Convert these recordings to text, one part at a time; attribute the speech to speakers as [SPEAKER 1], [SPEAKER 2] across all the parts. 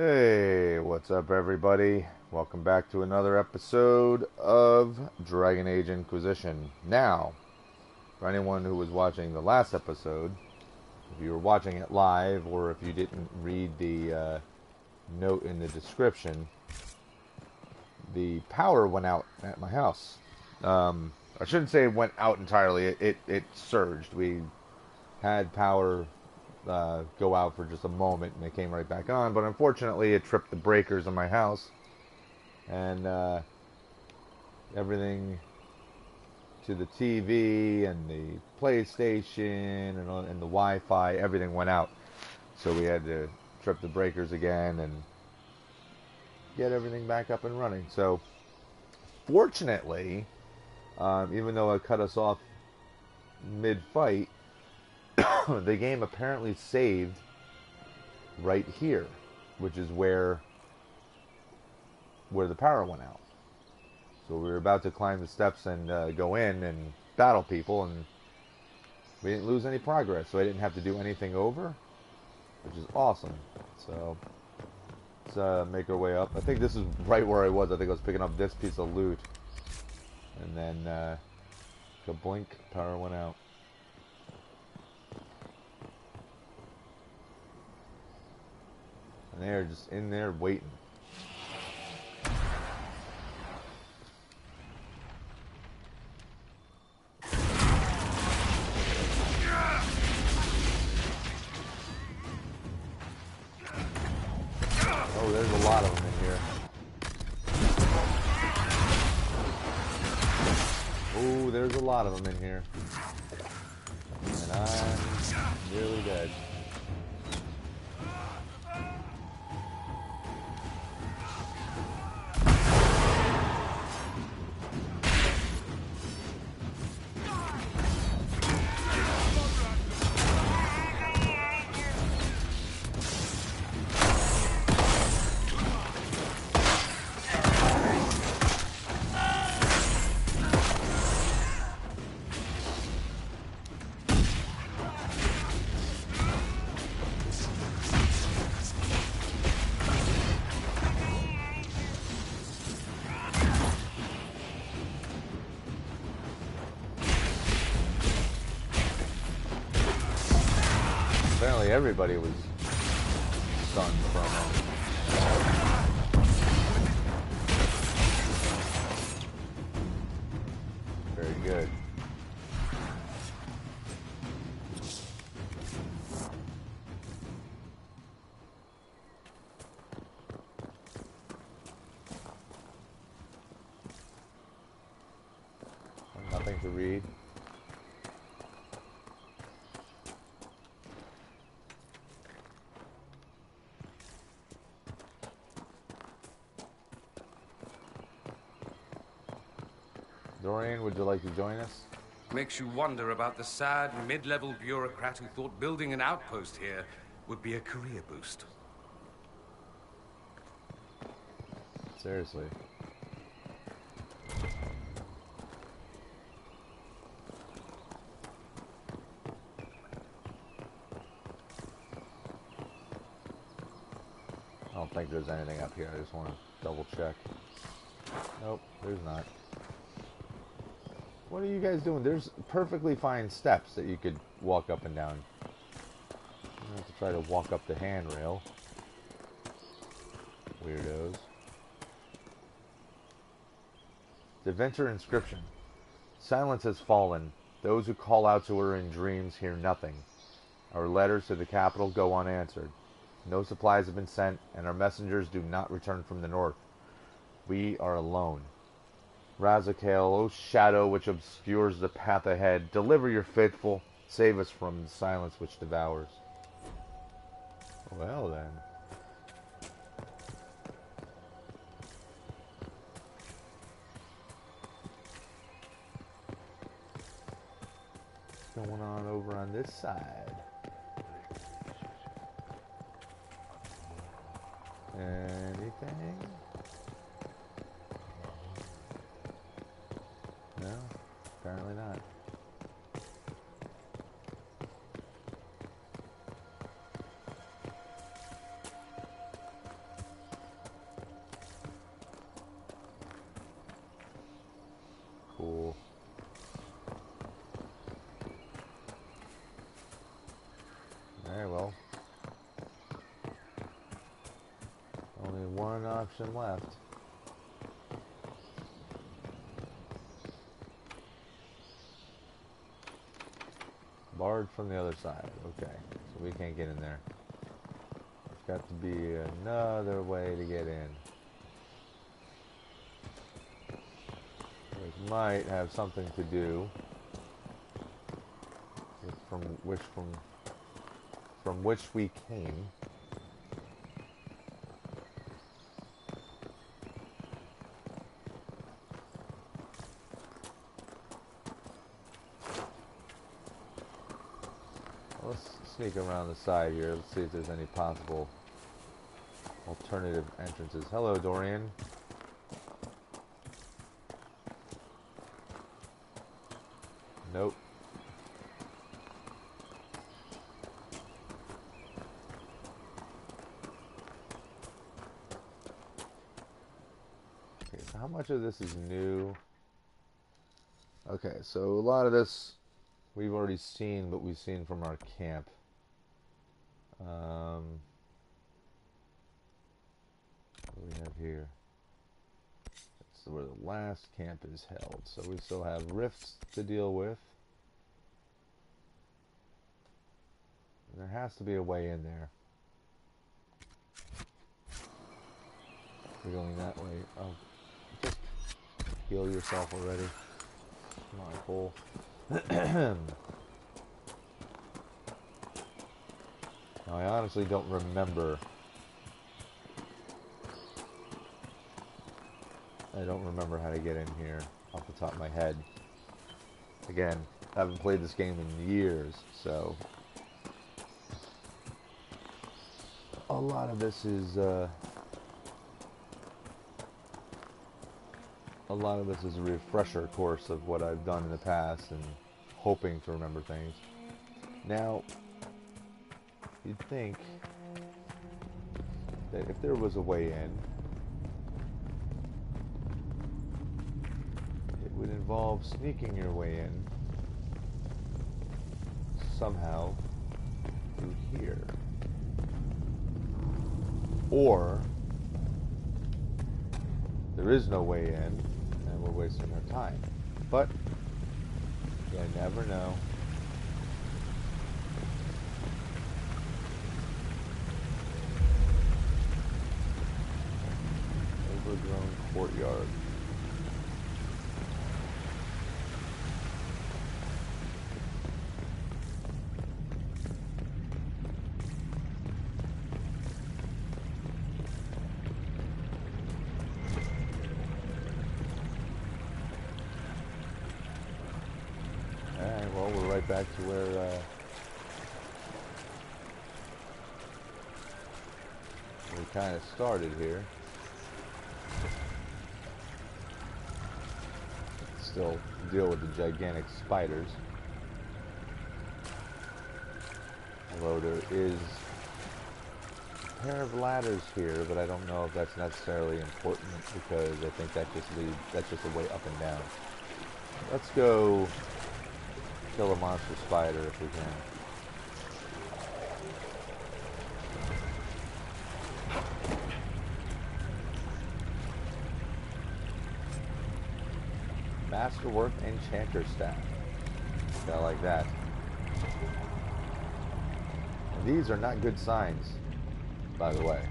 [SPEAKER 1] Hey, what's up, everybody? Welcome back to another episode of Dragon Age Inquisition. Now, for anyone who was watching the last episode, if you were watching it live or if you didn't read the note in the description, the power went out at my house. I shouldn't say it went out entirely. It surged. We had power go out for just a moment and it came right back on, but unfortunately it tripped the breakers in my house and everything to the TV and the PlayStation and the Wi-Fi, everything went out, so we had to trip the breakers again and get everything back up and running. So fortunately, even though it cut us off mid-fight, the game apparently saved right here, which is where the power went out. So we were about to climb the steps and go in and battle people, and we didn't lose any progress, so I didn't have to do anything over, which is awesome. So let's make our way up. I think this is right where I was. I think I was picking up this piece of loot, and then blink, power went out. And they're just in there waiting. Oh, there's a lot of them in here. Oh, there's a lot of them in here. And I'm nearly dead. Apparently everybody was stunned from him. Very good. Nothing to read. Dorian, would you like to join us?
[SPEAKER 2] Makes you wonder about the sad, mid-level bureaucrat who thought building an outpost here would be a career boost.
[SPEAKER 1] Seriously. I don't think there's anything up here. I just want to double check. Nope, there's not. What are you guys doing? There's perfectly fine steps that you could walk up and down. You don't have to try to walk up the handrail. Weirdos. The Adventure inscription. Silence has fallen. Those who call out to her in dreams hear nothing. Our letters to the capital go unanswered. No supplies have been sent, and our messengers do not return from the north. We are alone. Razakale, O shadow which obscures the path ahead, deliver your faithful, save us from the silence which devours. Well then. What's going on over on this side? Anything? No, apparently not. Okay, well. Only one option left. Barred from the other side. Okay, so we can't get in there. There's got to be another way to get in. Which might have something to do with from which we came. Let's sneak around the side here. Let's see if there's any possible alternative entrances. Hello, Dorian. Nope. Okay, so how much of this is new? Okay, so a lot of this we've already seen, but we've seen from our camp. What do we have here? That's where the last camp is held. So we still have rifts to deal with. There has to be a way in there. We're going that way. Oh, just heal yourself already. Come on, Cole. Now, I honestly don't remember. I don't remember how to get in here off the top of my head. Again, I haven't played this game in years, so a lot of this is a refresher course of what I've done in the past and hoping to remember things. Now, you'd think that if there was a way in, it would involve sneaking your way in somehow through here. Or there is no way in and we're wasting our time. But you never know. Overgrown courtyard. Alright, well, we're right back to where we kind of started here. Still deal with the gigantic spiders. Although there is a pair of ladders here, but I don't know if that's necessarily important because I think that's just a way up and down. Let's go kill a monster spider if we can. Masterwork Enchanter Staff. I like that. And these are not good signs, by the way.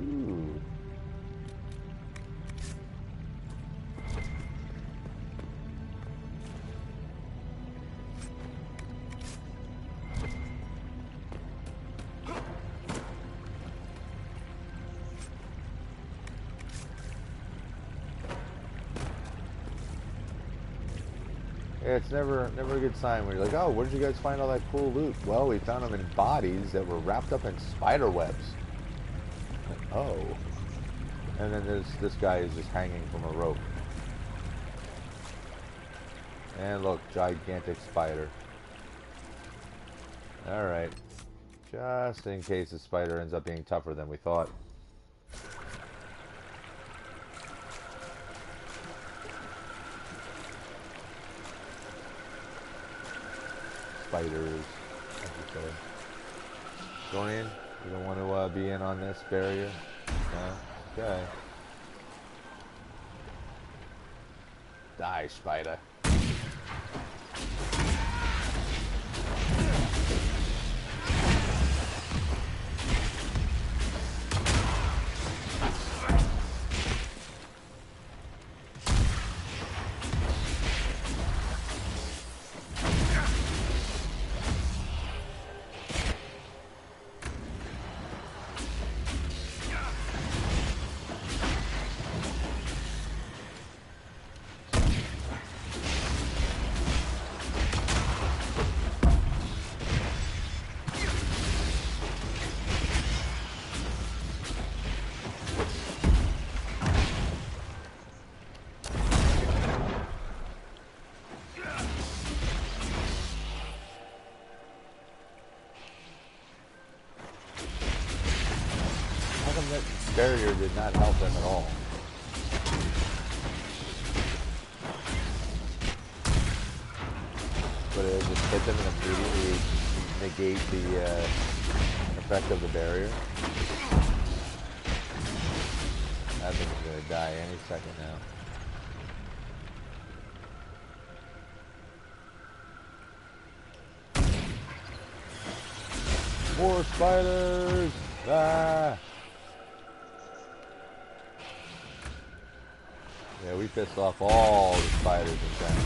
[SPEAKER 1] Ooh. Yeah, it's never a good sign when you're like, oh, where did you guys find all that cool loot? Well, we found them in bodies that were wrapped up in spider webs. Oh. And then this guy is just hanging from a rope. And look, gigantic spider. Alright. Just in case the spider ends up being tougher than we thought. spiders, as you say. Going in? You don't want to be in on this barrier? No? Okay. Die, spider. Barrier did not help them at all. But it just hit them and immediately negate the effect of the barrier. I think it's going to die any second now. More spiders! Ah! Yeah, we pissed off all the spiders in town.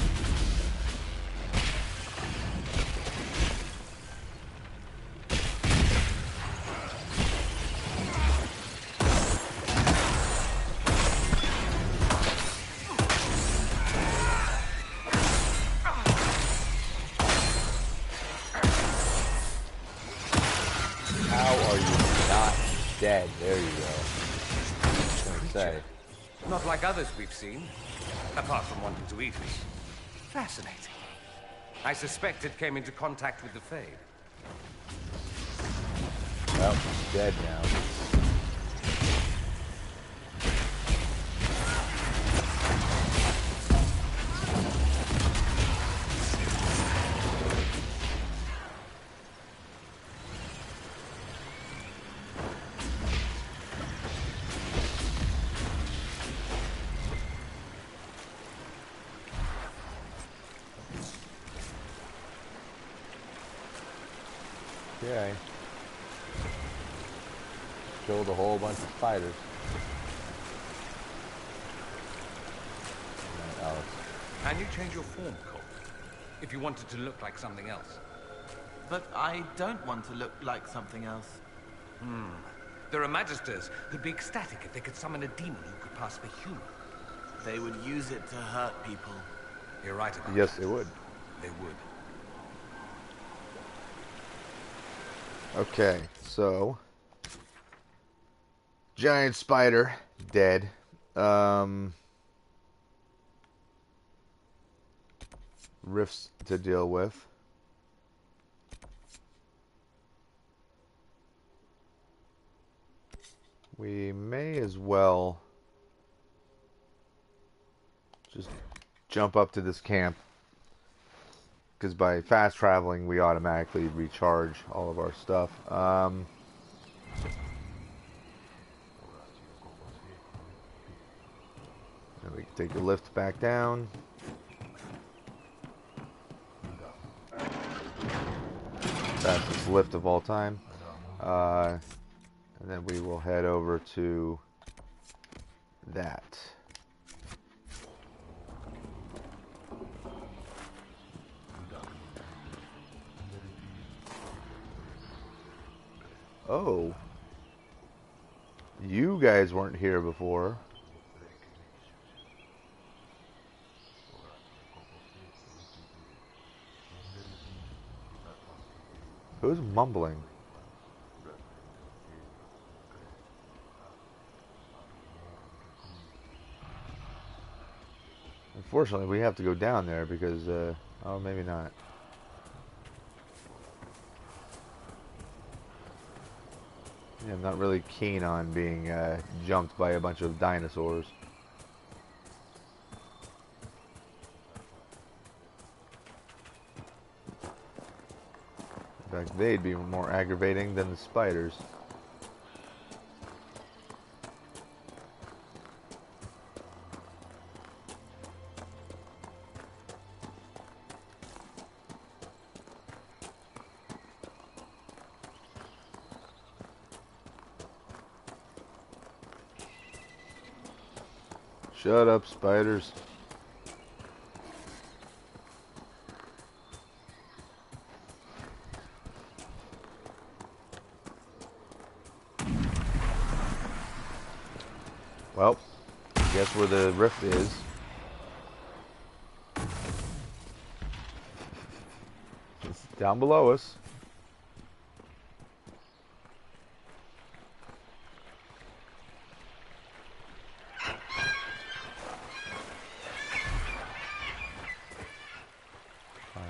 [SPEAKER 1] How are you not dead? There you go. I was gonna say.
[SPEAKER 2] Not like others we've seen, apart from wanting to eat us. Fascinating. I suspect it came into contact with the Fade.
[SPEAKER 1] Well, it's dead now. Okay. Killed a whole bunch of spiders. Right, Alex.
[SPEAKER 2] Can you change your form, Cole? If you wanted to look like something else.
[SPEAKER 3] But I don't want to look like something else.
[SPEAKER 2] There are magisters who'd be ecstatic if they could summon a demon who could pass for human.
[SPEAKER 3] They would use it to hurt people.
[SPEAKER 2] You're right about
[SPEAKER 1] Yes,
[SPEAKER 2] that.
[SPEAKER 1] it would.
[SPEAKER 2] They would.
[SPEAKER 1] Okay, so giant spider dead. Rifts to deal with. We may as well just jump up to this camp, because by fast traveling we automatically recharge all of our stuff. And we can take the lift back down. Fastest lift of all time. And then we will head over to that. Oh. You guys weren't here before. Who's mumbling? Unfortunately, we have to go down there because, oh, maybe not. Yeah, I'm not really keen on being jumped by a bunch of dinosaurs. fact, they'd be more aggravating than the spiders. Shut up, spiders. Well, guess where the rift is. It's down below us.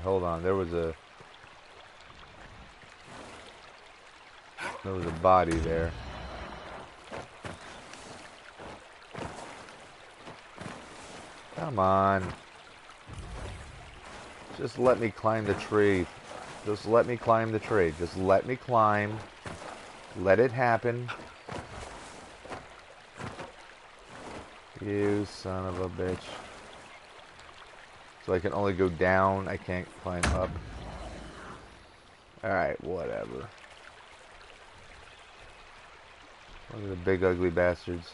[SPEAKER 1] Hold on, there was a body there. Come on. Just let me climb the tree. Just let me climb the tree. Just let me climb. Let it happen. You son of a bitch. So I can only go down, I can't climb up. Alright, whatever. Look at the big ugly bastards.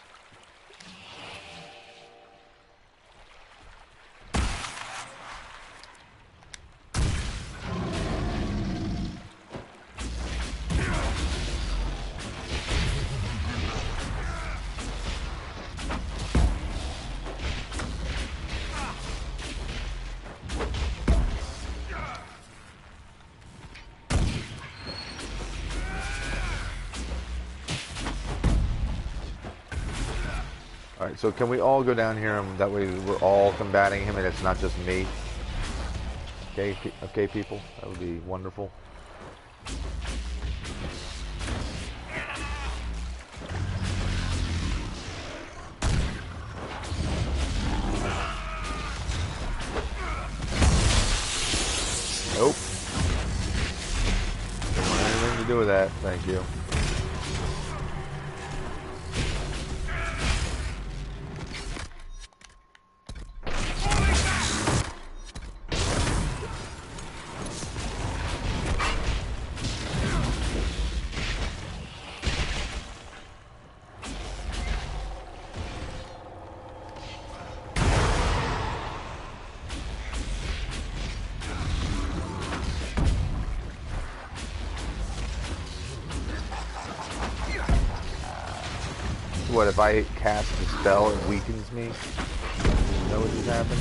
[SPEAKER 1] Alright, so can we all go down here and that way we're all combating him and it's not just me? Okay, okay people? That would be wonderful. Nope. Don't want anything to do with that, thank you. What, if I cast the spell, it weakens me? Is that what just happened?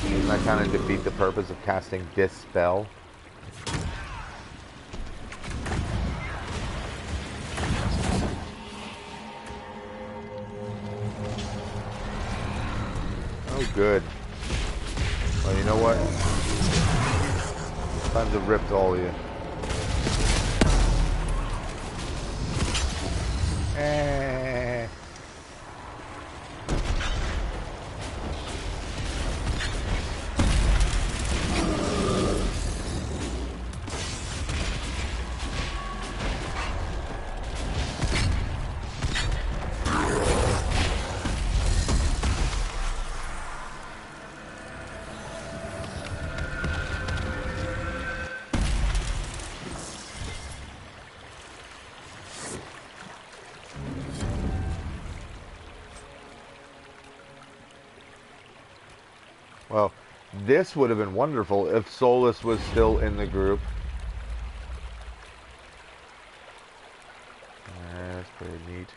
[SPEAKER 1] Doesn't that kind of defeat the purpose of casting this spell? Oh, good. Well, you know what? It's time to rip to all of you. Well, this would have been wonderful if Solus was still in the group. That's pretty neat.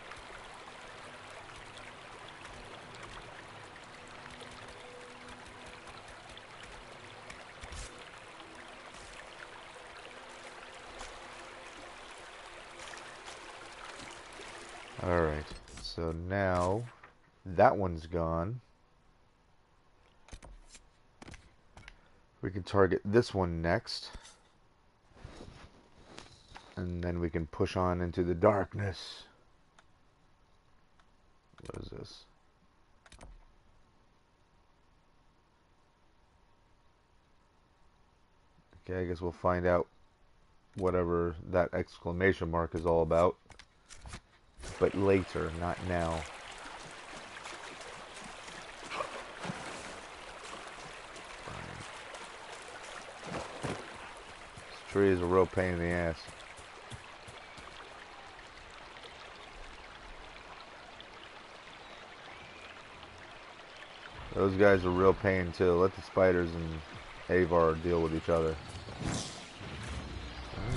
[SPEAKER 1] Alright, so now that one's gone. We can target this one next. And then we can push on into the darkness. What is this? Okay, I guess we'll find out whatever that exclamation mark is all about. But later, not now. This tree is a real pain in the ass. Those guys are real pain too. Let the spiders and Avar deal with each other.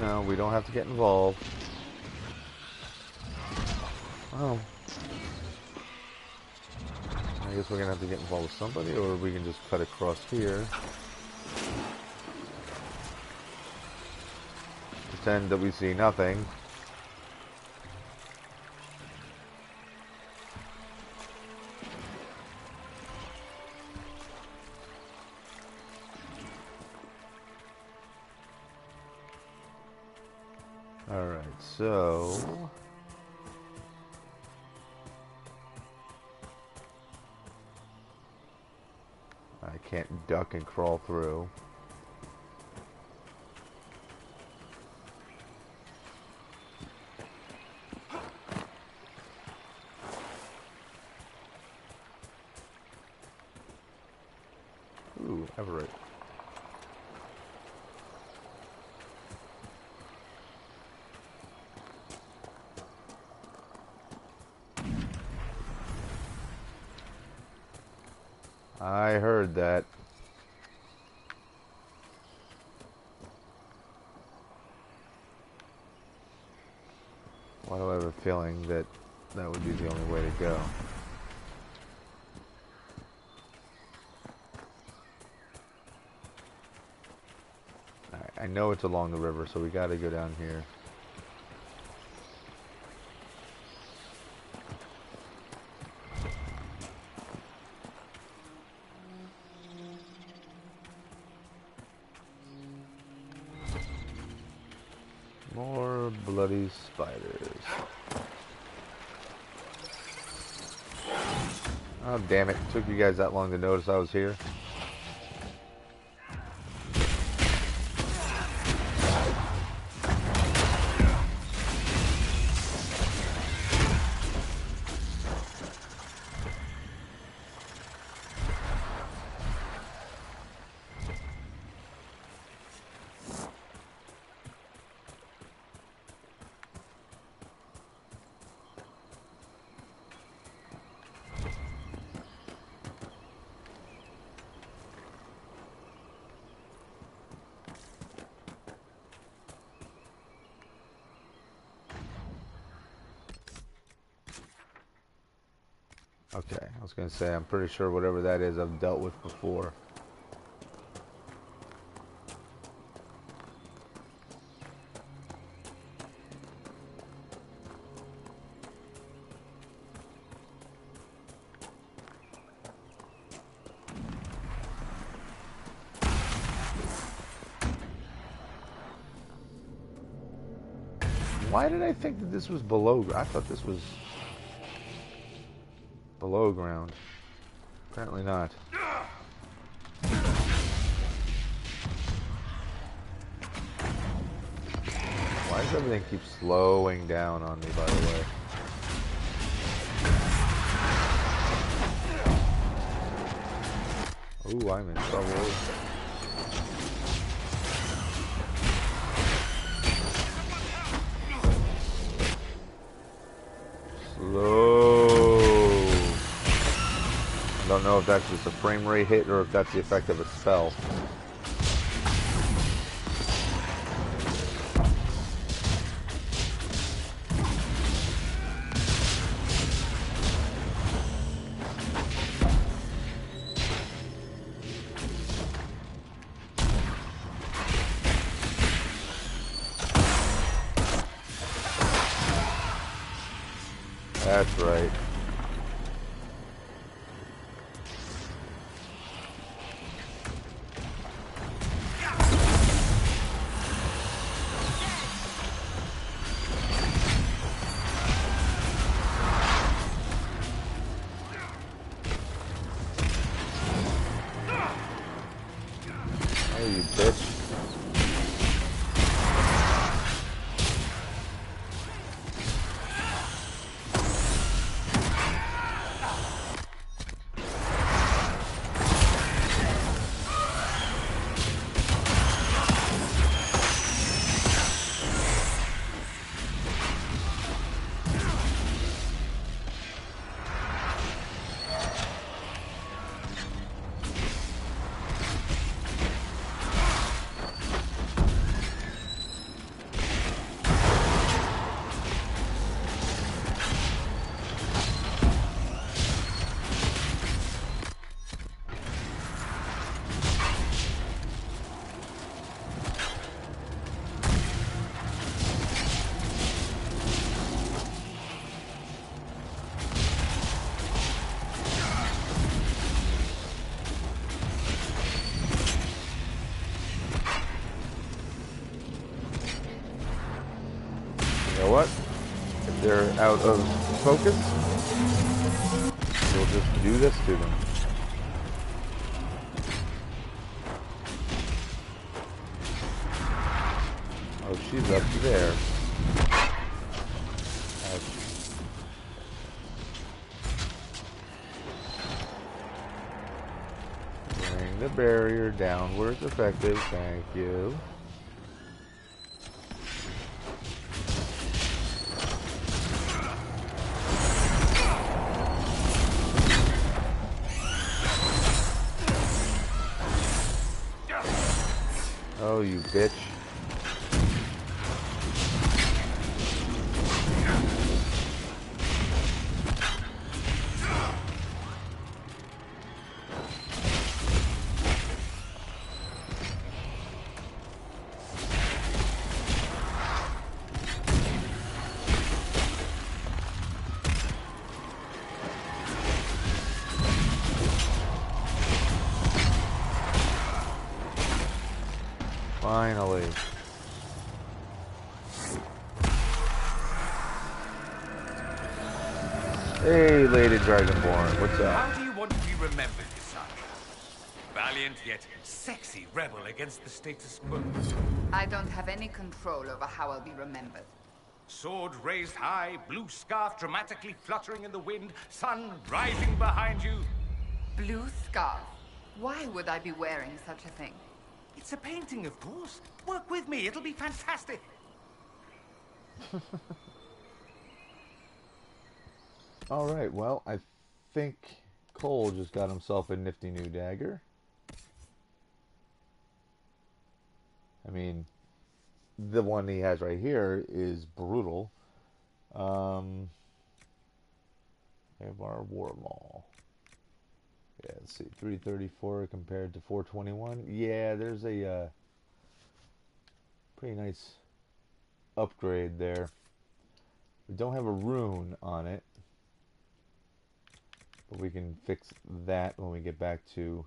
[SPEAKER 1] No, we don't have to get involved. Oh. I guess we're gonna have to get involved with somebody, or we can just cut across here. Pretend that we see nothing. Alright, so... I can't duck and crawl through. Ooh, Everett. I heard that. Why do I have a feeling that that would be the only way to go? Alright, I know it's along the river, so we gotta go down here. More bloody spiders. Oh, damn it. It took you guys that long to notice I was here. Okay, I was gonna say, I'm pretty sure whatever that is I've dealt with before. Why did I think that this was below? I thought this was below ground. Apparently not. Why does everything keep slowing down on me, by the way? Ooh, I'm in trouble. Slow. I don't know if that's just a frame rate hit or if that's the effect of a spell. That's right. Hey, you bitch. they're out of focus, we'll just do this to them. Oh, she's up there. Ouch. Bring the barrier down where it's effective. Thank you. Oh, you bitch. Finally. Hey, Lady Dragonborn, what's up?
[SPEAKER 2] How do you want to be remembered, son? Valiant yet sexy rebel against the status quo.
[SPEAKER 4] I don't have any control over how I'll be remembered.
[SPEAKER 2] Sword raised high, blue scarf dramatically fluttering in the wind, sun rising behind you.
[SPEAKER 4] Blue scarf? Why would I be wearing such a thing?
[SPEAKER 2] It's a painting, of course. Work with me, it'll be fantastic.
[SPEAKER 1] Alright, well, I think Cole just got himself a nifty new dagger. I mean, the one he has right here is brutal. We have our War Maul. Yeah, let's see, 334 compared to 421. Yeah, there's a pretty nice upgrade there. We don't have a rune on it, but we can fix that when we get back to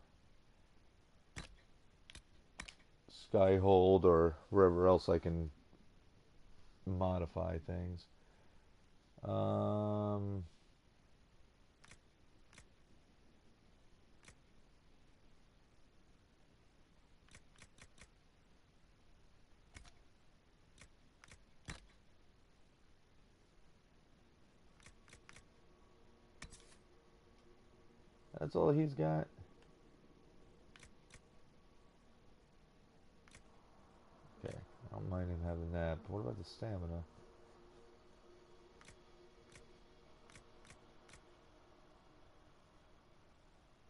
[SPEAKER 1] Skyhold or wherever else I can modify things. That's all he's got. Okay, I don't mind him having that, but what about the stamina?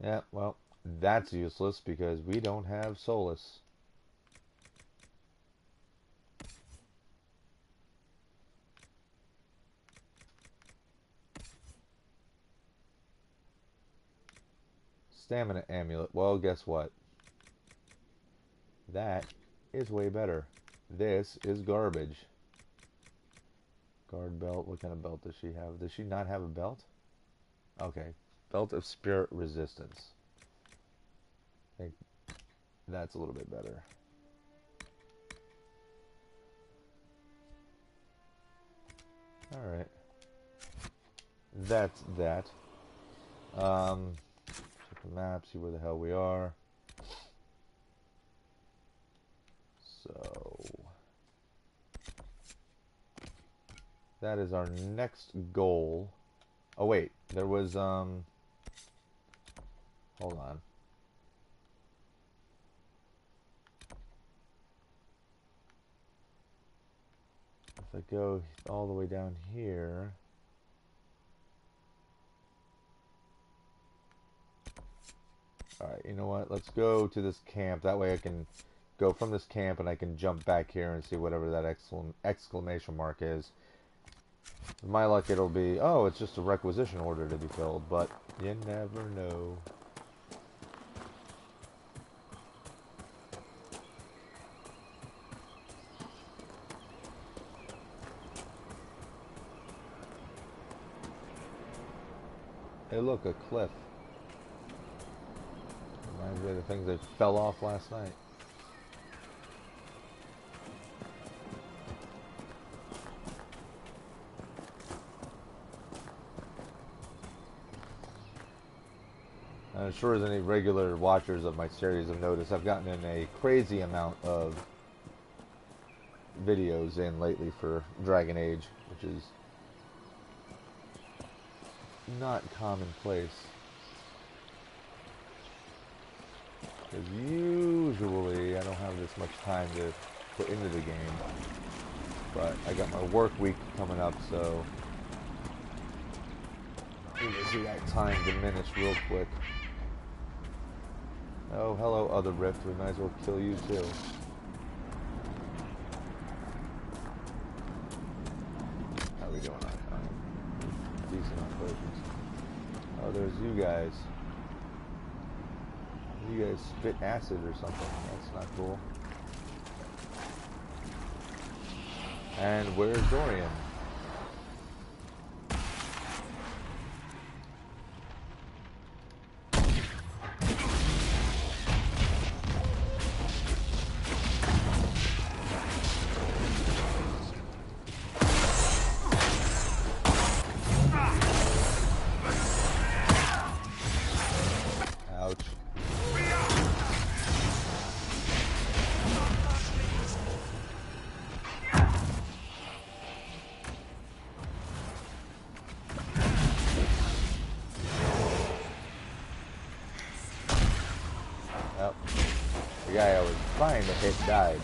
[SPEAKER 1] Yeah, well, that's useless because we don't have Solus. Stamina amulet. Well, guess what? That is way better. This is garbage. Guard belt. What kind of belt does she have? Does she not have a belt? Okay. Belt of spirit resistance. I think that's a little bit better. Alright. That's that. Check the map, see where the hell we are. So that is our next goal. Oh wait, there was hold on. If I go all the way down here, alright, you know what? Let's go to this camp. That way I can go from this camp and I can jump back here and see whatever that exclamation mark is. With my luck, it'll be, oh, it's just a requisition order to be filled, but you never know. Hey, look, a cliff. Reminds me of the things that fell off last night. I'm sure as any regular watchers of my series have noticed, I've gotten in a crazy amount of videos in lately for Dragon Age, which is not commonplace. Because usually I don't have this much time to put into the game. But I got my work week coming up, so you can see that time diminish real quick. Oh, hello, other Rift. We might as well kill you too. How are we doing on time? Decent on potions. Oh, there's you guys. You guys spit acid or something. That's not cool. And where's Dorian? Ouch. Yep. The guy I was trying to hit died.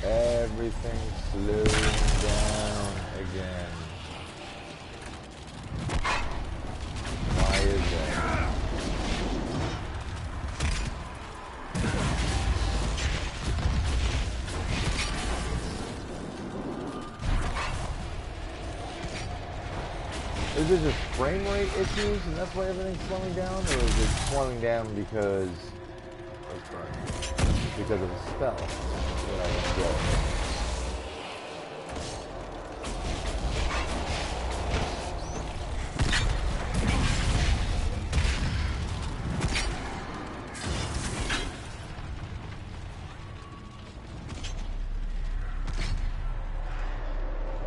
[SPEAKER 1] Everything's slowing down again. Why is that? Is it just frame rate issues and that's why everything's slowing down? Or is it slowing down because of a spell that I enjoy?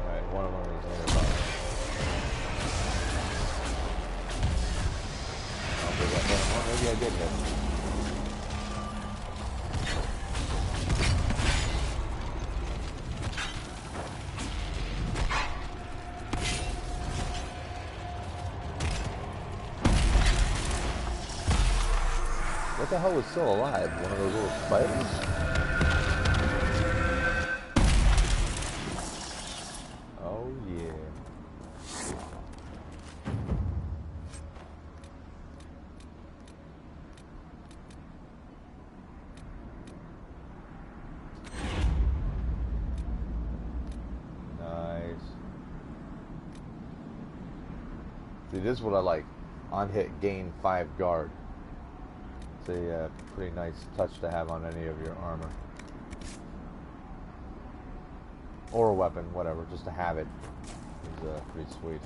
[SPEAKER 1] Alright, one of them is nearby. I'll pick up that one. Maybe I did hit him. What the hell was still alive? One of those little spiders? Oh yeah. Nice. See, this is what I like. On hit, gain 5 guard. It's a pretty nice touch to have on any of your armor. Or a weapon, whatever, just to have it is pretty sweet.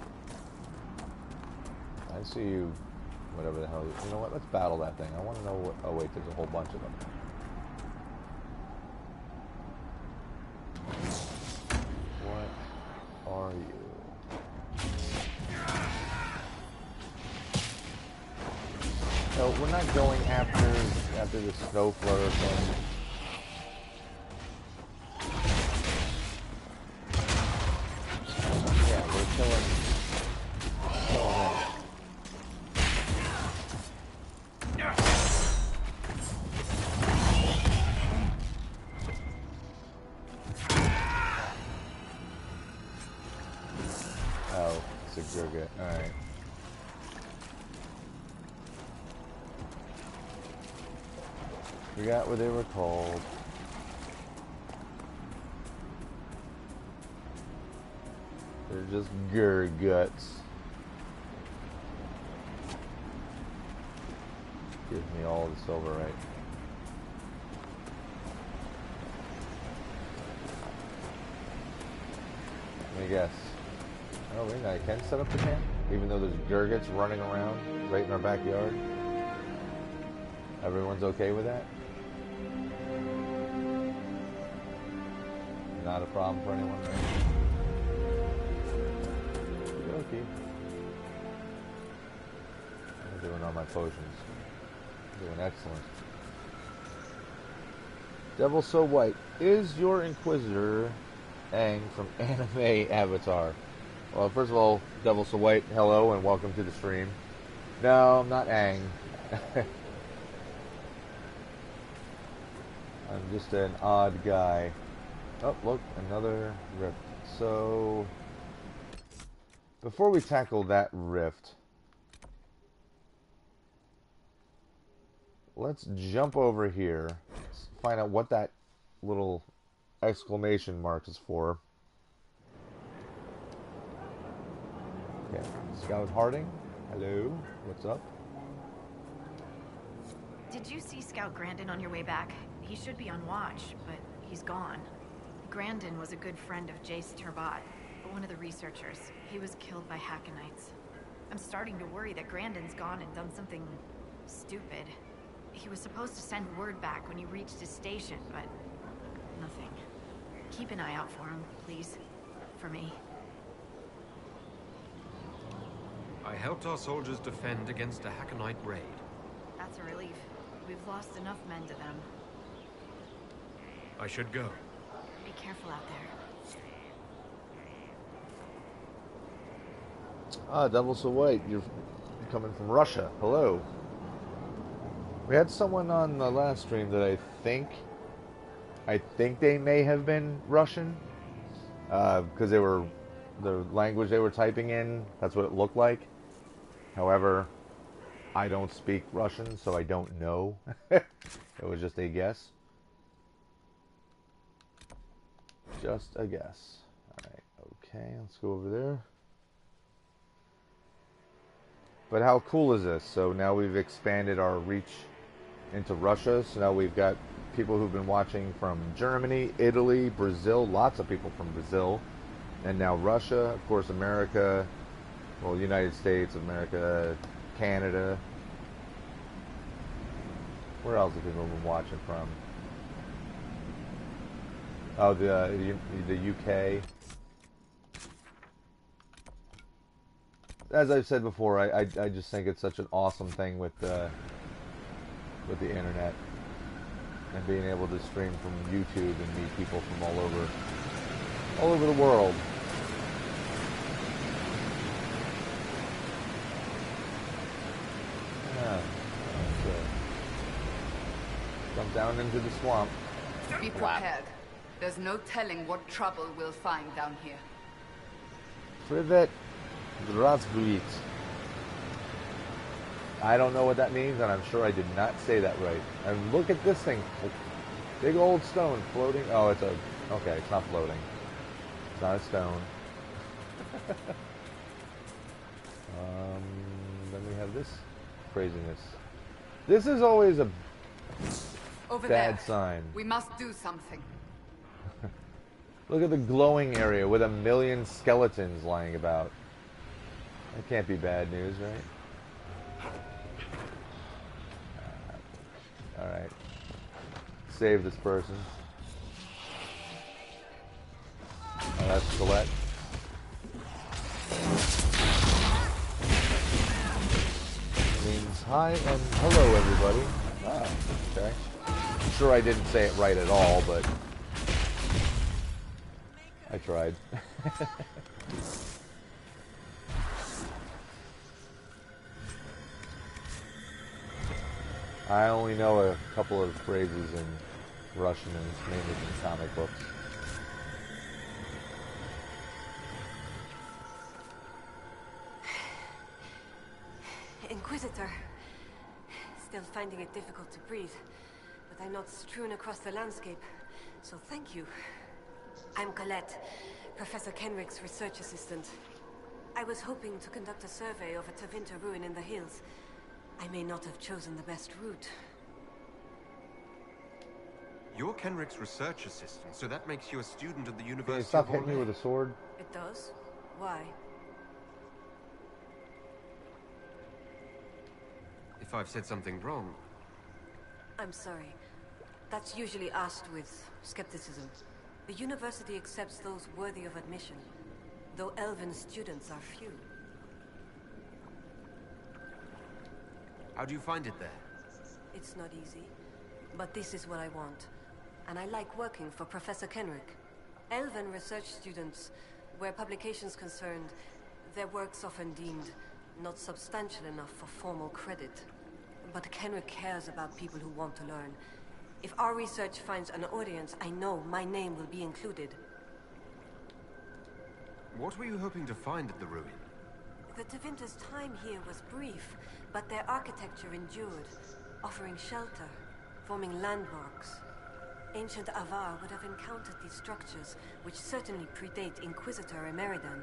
[SPEAKER 1] I see you, whatever the hell you know what, let's battle that thing. I want to know what, oh wait, there's a whole bunch of them. What are you? No, we're not going after the snow flower thing. Yeah, we're killing them. Oh, it's a Gurgit. Alright. Forgot what they were called. They're just Gurguts. Gives me all the silver, right? Let me guess. Oh, wait, I can set up the camp? Even though there's Gurgits running around right in our backyard? Everyone's okay with that? Not a problem for anyone, right? Okay. I'm doing all my potions. Doing excellent. Devil So White. Is your Inquisitor Aang from Anime Avatar? Well, first of all, Devil So White, hello and welcome to the stream. No, I'm not Aang. I'm just an odd guy. Oh, look, another rift. So, before we tackle that rift, let's jump over here, find out what that little exclamation mark is for. Okay, Scout Harding, hello, what's up?
[SPEAKER 5] Did you see Scout Grandin on your way back? He should be on watch, but he's gone. Grandin was a good friend of Jace Turbat, one of the researchers. He was killed by Hackenites. I'm starting to worry that Grandin's gone and done something stupid. He was supposed to send word back when he reached his station, but nothing. Keep an eye out for him, please. For me.
[SPEAKER 6] I helped our soldiers defend against a Hackenite raid.
[SPEAKER 5] That's a relief. We've lost enough men to them.
[SPEAKER 6] I should go.
[SPEAKER 5] Be careful out there.
[SPEAKER 1] Devil So White, you're coming from Russia. Hello. We had someone on the last stream that I think they may have been Russian, because they were the language they were typing in. That's what it looked like. However, I don't speak Russian, so I don't know. It was just a guess. Just a guess. Alright, okay, let's go over there. But how cool is this? So now we've expanded our reach into Russia. So now we've got people who've been watching from Germany, Italy, Brazil, lots of people from Brazil, and now Russia, of course, America, well, United States, America, Canada. Where else have people been watching from? Oh, the UK. As I've said before, I just think it's such an awesome thing with the internet and being able to stream from YouTube and meet people from all over the world. Yeah, jump down into the swamp.
[SPEAKER 4] Be prepared. There's no telling what trouble we'll find down here.
[SPEAKER 1] Privet Razbuit. I don't know what that means, and I'm sure I did not say that right. And look at this thing. Big old stone floating. Oh, it's a... Okay, it's not floating. It's not a stone. Then we have this craziness. This is always a
[SPEAKER 4] Over
[SPEAKER 1] bad
[SPEAKER 4] there.
[SPEAKER 1] sign.
[SPEAKER 4] We must do something.
[SPEAKER 1] Look at the glowing area with 1 million skeletons lying about. That can't be bad news, right? Alright. Save this person. Oh, that's Colette. Means hi and hello, everybody. Ah, okay. I'm sure I didn't say it right at all, but I tried. I only know a couple of phrases in Russian, and it's mainly from comic books.
[SPEAKER 7] Inquisitor. Still finding it difficult to breathe, but I'm not strewn across the landscape, so thank you. I'm Colette, Professor Kenrick's research assistant. I was hoping to conduct a survey of a Tavinta ruin in the hills. I may not have chosen the best route.
[SPEAKER 6] You're Kenrick's research assistant, so that makes you a student of the
[SPEAKER 1] Can you
[SPEAKER 6] University
[SPEAKER 1] stop
[SPEAKER 6] of
[SPEAKER 1] hitting me
[SPEAKER 6] Orlais.
[SPEAKER 1] with a sword?
[SPEAKER 7] It does? Why?
[SPEAKER 6] If I've said something wrong,
[SPEAKER 7] I'm sorry. That's usually asked with skepticism. The university accepts those worthy of admission, though elven students are few.
[SPEAKER 6] how do you find it there?
[SPEAKER 7] It's not easy, but this is what I want. And I like working for Professor Kenrick. Elven research students, where publications concerned, their work's often deemed not substantial enough for formal credit. But Kenrick cares about people who want to learn. If our research finds an audience, I know my name will be included.
[SPEAKER 6] What were you hoping to find at the ruin?
[SPEAKER 7] The Tevinter's time here was brief, but their architecture endured, offering shelter, forming landmarks. Ancient Avar would have encountered these structures, which certainly predate Inquisitor Emeridan.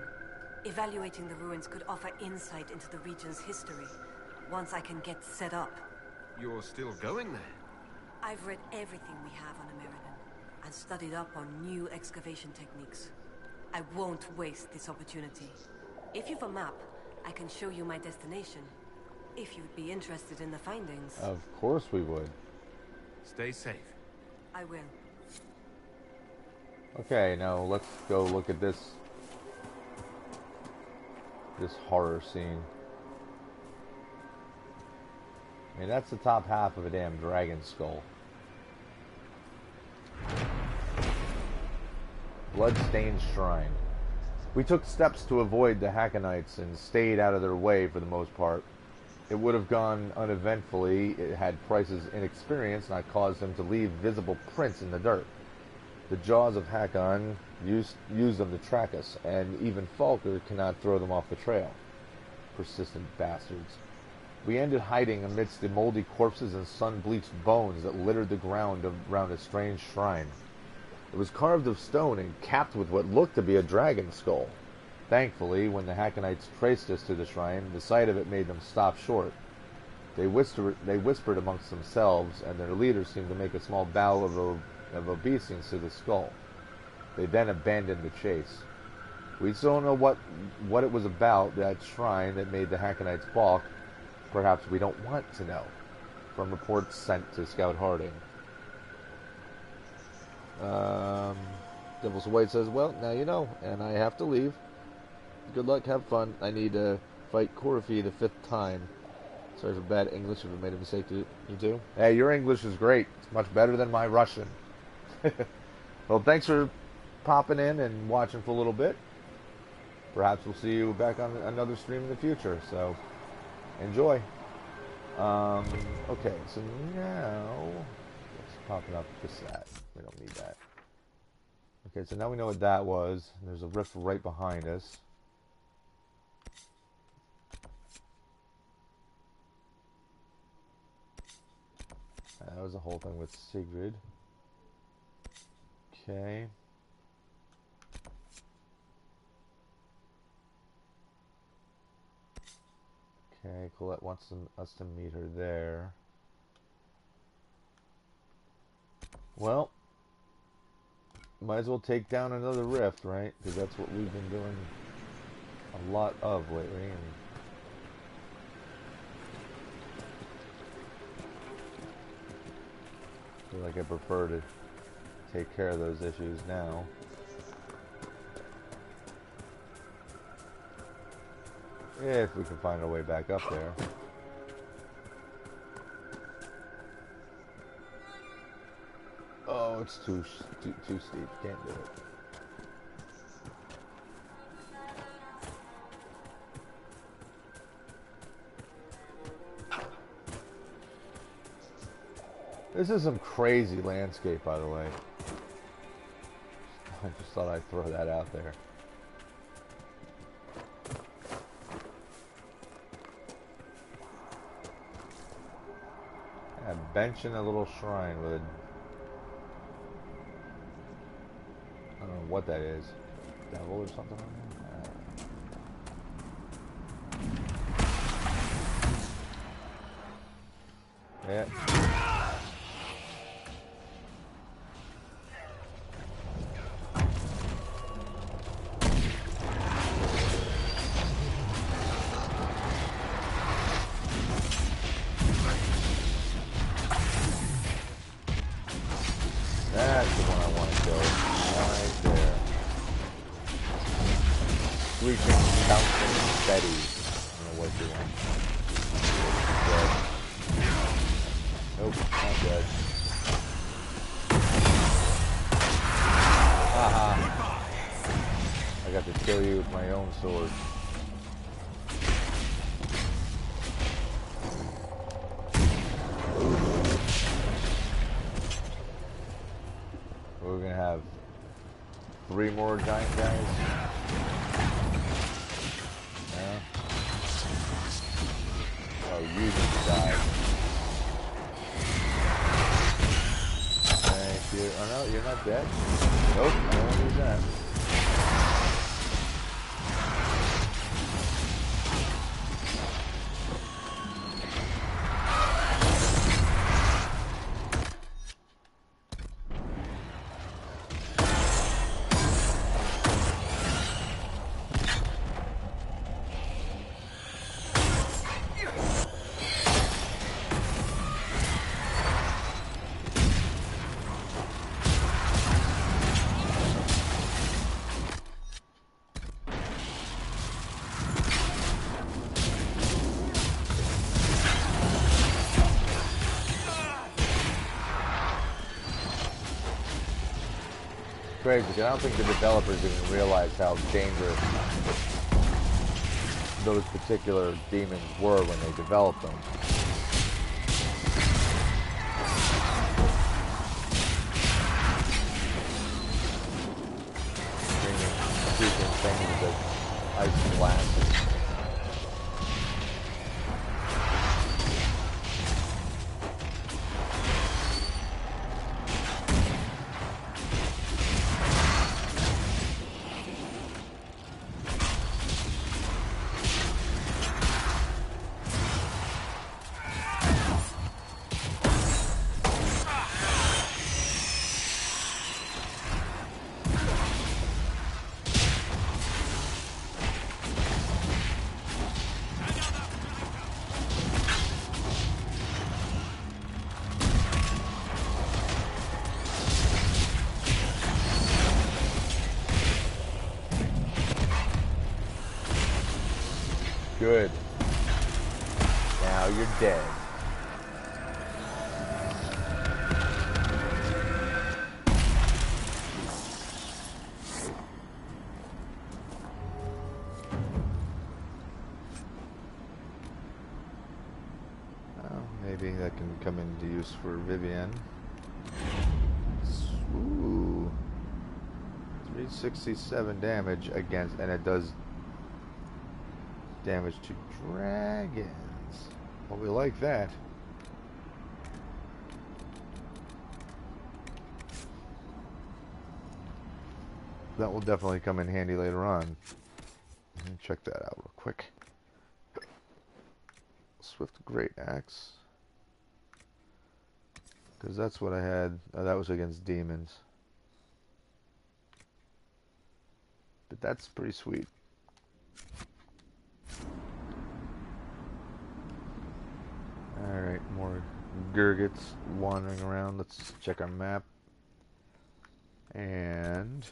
[SPEAKER 7] Evaluating the ruins could offer insight into the region's history, once I can get set up.
[SPEAKER 6] You're still going there?
[SPEAKER 7] I've read everything we have on Emeridan, and studied up on new excavation techniques. I won't waste this opportunity. If you've a map, I can show you my destination, if you'd be interested in the findings.
[SPEAKER 1] Of course we would.
[SPEAKER 6] Stay safe.
[SPEAKER 7] I will.
[SPEAKER 1] Okay, now let's go look at this horror scene. I mean, that's the top half of a damn dragon skull. Blood-stained shrine. We took steps to avoid the Hackonites and stayed out of their way for the most part. It would have gone uneventfully had Price's inexperience not caused him to leave visible prints in the dirt. The jaws of Hakon use them to track us, and even Falker cannot throw them off the trail. Persistent bastards. We ended hiding amidst the moldy corpses and sun-bleached bones that littered the ground around a strange shrine. It was carved of stone and capped with what looked to be a dragon skull. Thankfully, when the Hackonites traced us to the shrine, the sight of it made them stop short. They whispered amongst themselves, and their leader seemed to make a small bow of obeisance to the skull. They then abandoned the chase. We still don't know what it was about, that shrine, that made the Hackonites balk. Perhaps we don't want to know, from reports sent to Scout Harding. Devil's White says, well, now you know, and I have to leave. Good luck, have fun. I need to fight Coryphe the 5th time. Sorry for bad English if I made a mistake. You too? Hey, your English is great. It's much better than my Russian. Well, thanks for popping in and watching for a little bit. Perhaps we'll see you back on another stream in the future, so enjoy. Okay, so now let's pop it up just that. We don't need that. Okay, so now we know what that was. There's a rift right behind us. That was the whole thing with Sigrid. Okay. Okay, Colette wants us to meet her there. Well, might as well take down another rift, right? Because that's what we've been doing a lot of lately. And I feel like I prefer to take care of those issues now. If we can find our way back up there. Oh, it's too steep. Can't do it. This is some crazy landscape, by the way. I just thought I'd throw that out there. A bench and a little shrine with a... I don't know what that is. Devil or something on there? Yeah. That's the one I want to kill. Right there. Screeching, bouncing Betty. I don't know what you want. Dead. Nope, not dead. Haha. I got to kill you with my own sword. We're gonna have 3 more giant guys. Yeah. Oh, you need to die. Thank you. Oh no, you're not dead? Nope, I don't want to do that. Crazy, because I don't think the developers even realized how dangerous those particular demons were when they developed them. Shooting things with the ice glasses. Good. Now you're dead. Oh, maybe that can come into use for Vivienne. Ooh. 367 damage against, and it does damage to dragons. Well, we like that. That will definitely come in handy later on. Let me check that out real quick. Swift Great Axe. Because that's what I had. Oh, that was against demons. But that's pretty sweet. Alright, more Gurgits wandering around. Let's check our map. And...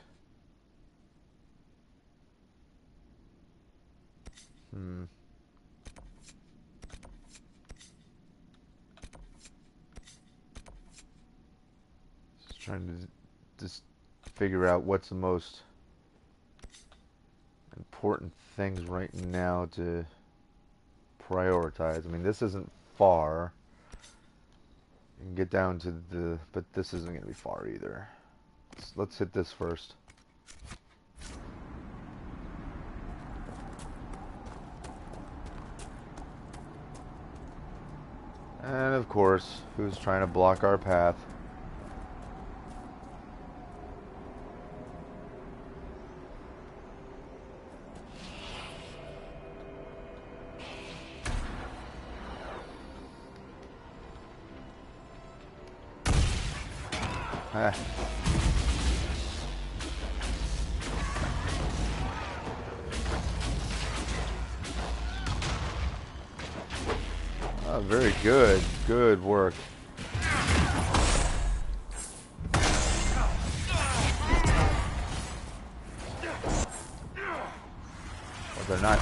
[SPEAKER 1] Just trying to just figure out what's the most important things right now to prioritize. I mean, this isn't far. You can get down to the... but this isn't going to be far either. Let's hit this first. And of course, who's trying to block our path? Ah. Oh, very good. Good work. Oh, they're not...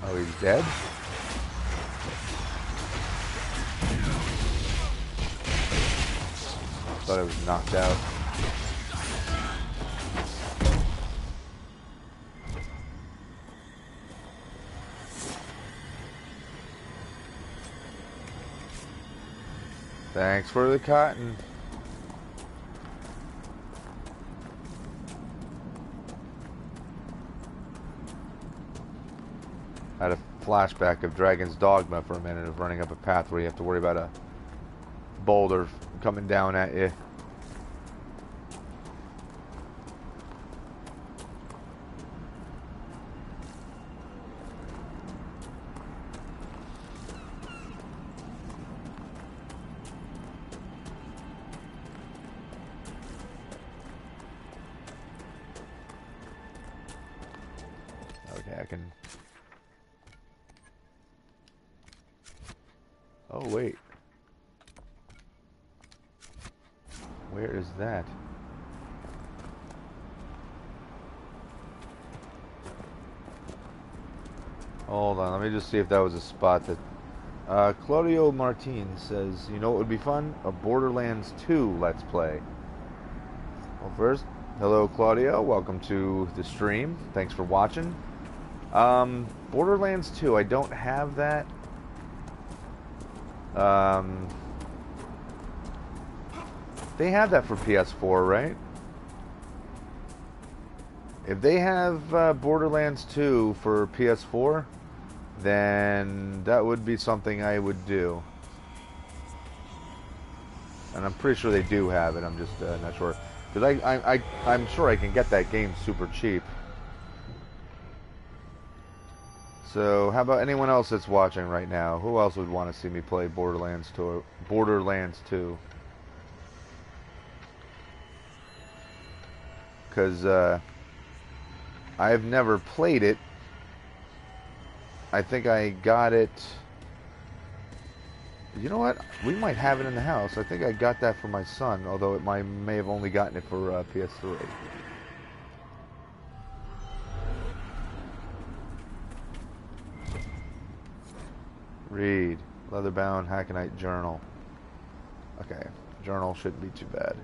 [SPEAKER 1] Oh, he's dead? Thought it was knocked out. Thanks for the cotton. Had a flashback of Dragon's Dogma for a minute, of running up a path where you have to worry about a boulder coming down at you. Okay, I can... Oh, wait. Where is that? Hold on, let me just see if that was a spot that... Claudio Martin says, you know what would be fun? A Borderlands 2 Let's Play. Well, first, hello Claudio, welcome to the stream. Thanks for watching. Borderlands 2, I don't have that. They have that for PS4, right? If they have Borderlands 2 for PS4, then that would be something I would do. And I'm pretty sure they do have it, I'm just not sure. Because I'm sure I can get that game super cheap. So, how about anyone else that's watching right now? Who else would want to see me play Borderlands 2? Because I've never played it. I think I got it... You know what? We might have it in the house. I think I got that for my son, although it may have only gotten it for PS3. Read. Leather-bound Hackenite journal. Okay. Journal shouldn't be too bad.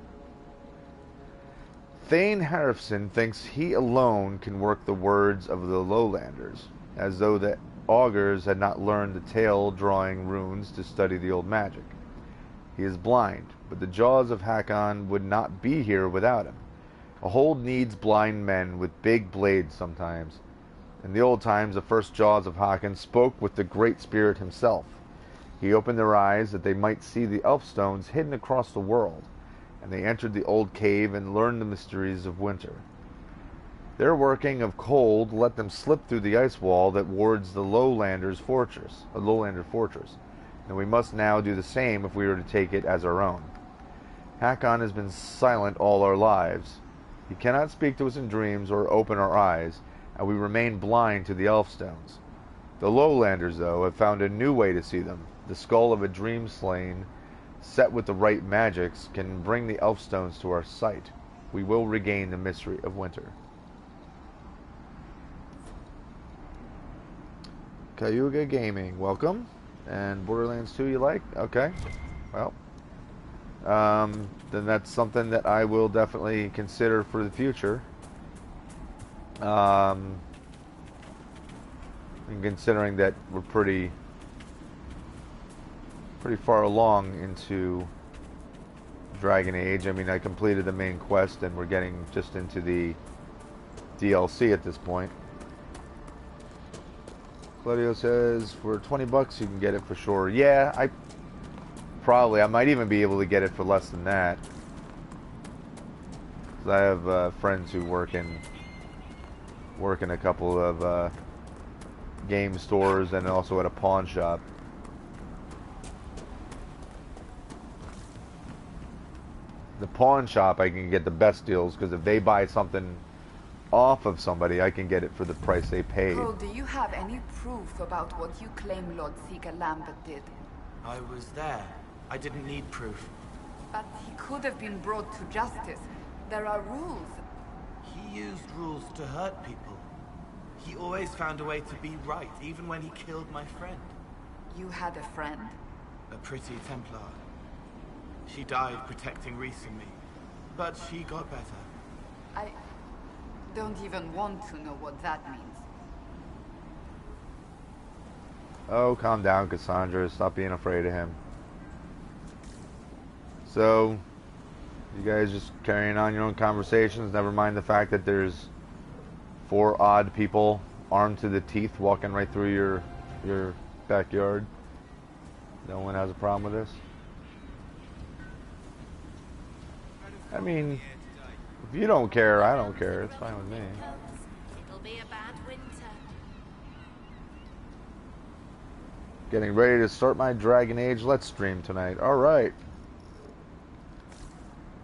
[SPEAKER 1] Thane Harrison thinks he alone can work the words of the Lowlanders, as though the augurs had not learned the tale-drawing runes to study the old magic. He is blind, but the jaws of Hakon would not be here without him. A hold needs blind men with big blades sometimes. In the old times, the first jaws of Hakon spoke with the Great Spirit himself. He opened their eyes that they might see the elf stones hidden across the world, and they entered the old cave and learned the mysteries of winter. Their working of cold let them slip through the ice wall that wards the Lowlander fortress, and we must now do the same if we are to take it as our own. Hakon has been silent all our lives. He cannot speak to us in dreams or open our eyes, and we remain blind to the elf stones. The Lowlanders, though, have found a new way to see them. The skull of a dream slain, set with the right magics, can bring the elf stones to our sight. We will regain the mystery of winter. Cayuga Gaming, welcome. And Borderlands 2 you like? Okay. Well, then that's something that I will definitely consider for the future. And considering that we're pretty far along into Dragon Age. I mean, I completed the main quest and we're getting just into the DLC at this point. Claudio says for 20 bucks you can get it for sure. Yeah, I might even be able to get it for less than that. 'Cause I have friends who work in a couple of game stores and also at a pawn shop. the pawn shop, I can get the best deals, because if they buy something off of somebody, I can get it for the price they paid.
[SPEAKER 4] Cole, do you have any proof about what you claim Lord Seeker Lambert did?
[SPEAKER 3] I was there. I didn't need proof.
[SPEAKER 4] But he could have been brought to justice. There are rules.
[SPEAKER 3] He used rules to hurt people. He always found a way to be right, even when he killed my friend.
[SPEAKER 4] You had a friend?
[SPEAKER 3] A pretty Templar. She died protecting Reese and me, but she got better.
[SPEAKER 4] I don't even want to know what that means.
[SPEAKER 1] Oh, calm down, Cassandra. Stop being afraid of him. So, you guys just carrying on your own conversations, never mind the fact that there's 4 odd people armed to the teeth walking right through your backyard. No one has a problem with this? I mean, if you don't care, I don't care. It's fine with me.
[SPEAKER 5] It'll be a bad winter.
[SPEAKER 1] Getting ready to start my Dragon Age Let's Stream tonight. Alright.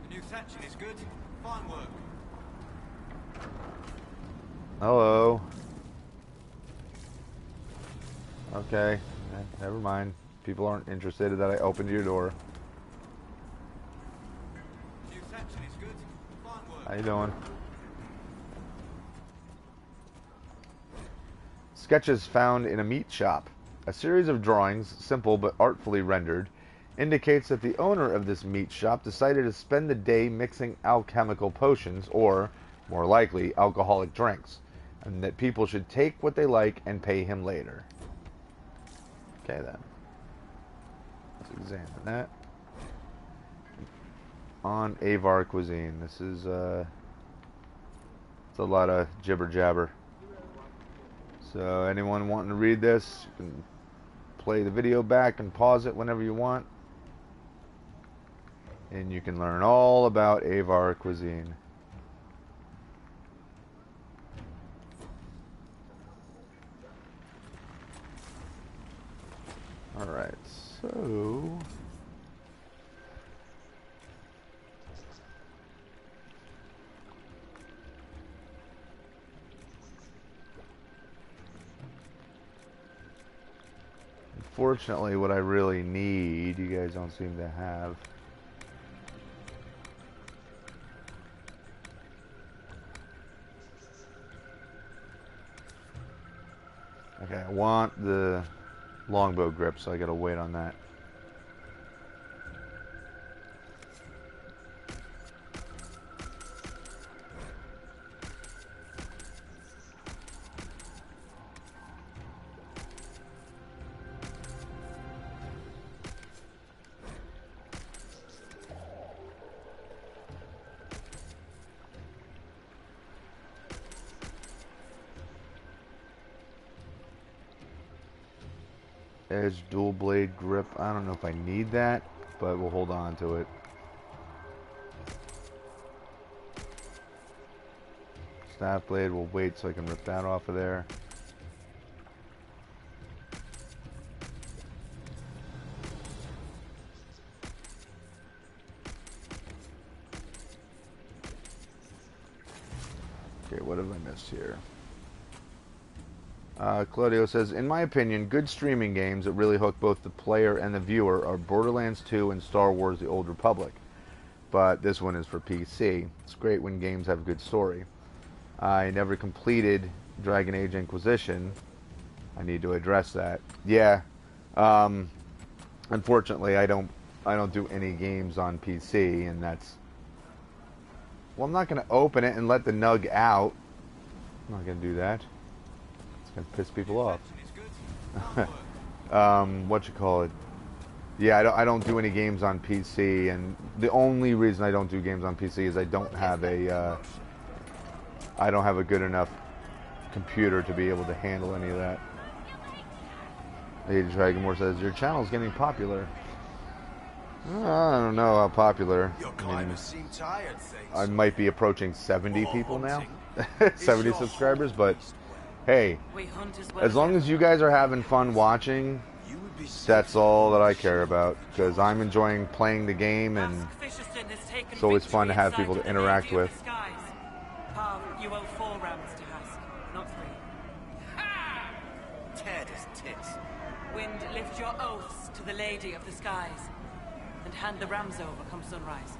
[SPEAKER 6] The new thatching is good. Fine work.
[SPEAKER 1] Hello. Okay. Never mind. People aren't interested that I opened your door.
[SPEAKER 6] New thatching is good. Fine work.
[SPEAKER 1] How you doing? Sketches found in a meat shop. A series of drawings, simple but artfully rendered, indicates that the owner of this meat shop decided to spend the day mixing alchemical potions, or, more likely, alcoholic drinks, and that people should take what they like and pay him later. Okay then. Let's examine that. On Avar Cuisine. This is, it's a lot of jibber jabber. So anyone wanting to read this, you can play the video back and pause it whenever you want. And you can learn all about Avar Cuisine. Alright, so... Unfortunately, what I really need, you guys don't seem to have. Okay, I want the longbow grip, so I gotta wait on that. Edge dual blade grip. I don't know if I need that, but we'll hold on to it. Staff blade, we'll wait so I can rip that off of there. Okay, what have I missed here? Claudio says, in my opinion, good streaming games that really hook both the player and the viewer are Borderlands 2 and Star Wars The Old Republic. But this one is for PC. It's great when games have good story. I never completed Dragon Age Inquisition. I need to address that. Yeah. Unfortunately, I don't do any games on PC, and that's... Well, I'm not going to open it and let the nug out. I'm not going to do that. It's going to piss people off. What you call it? Yeah, I don't do any games on PC, and the only reason I don't do games on PC is I don't have a good enough computer to be able to handle any of that. Lady Dragonmore says, your channel's getting popular. I don't know how popular. I might be approaching 70 people now. 70 subscribers, but hey, as long as you guys are having fun watching, that's all that I care about, because I'm enjoying playing the game, and
[SPEAKER 8] has taken
[SPEAKER 1] It's always fun to
[SPEAKER 8] victory
[SPEAKER 1] have people
[SPEAKER 8] inside
[SPEAKER 1] to
[SPEAKER 8] of the
[SPEAKER 1] interact
[SPEAKER 8] Lady of
[SPEAKER 1] with.
[SPEAKER 8] the Skies. Pav, you owe 4 rams to Hask, not 3.
[SPEAKER 3] Ha! Tear his tits.
[SPEAKER 8] Wind, lift your oaths to the Lady of the Skies, and hand the rams over come sunrise.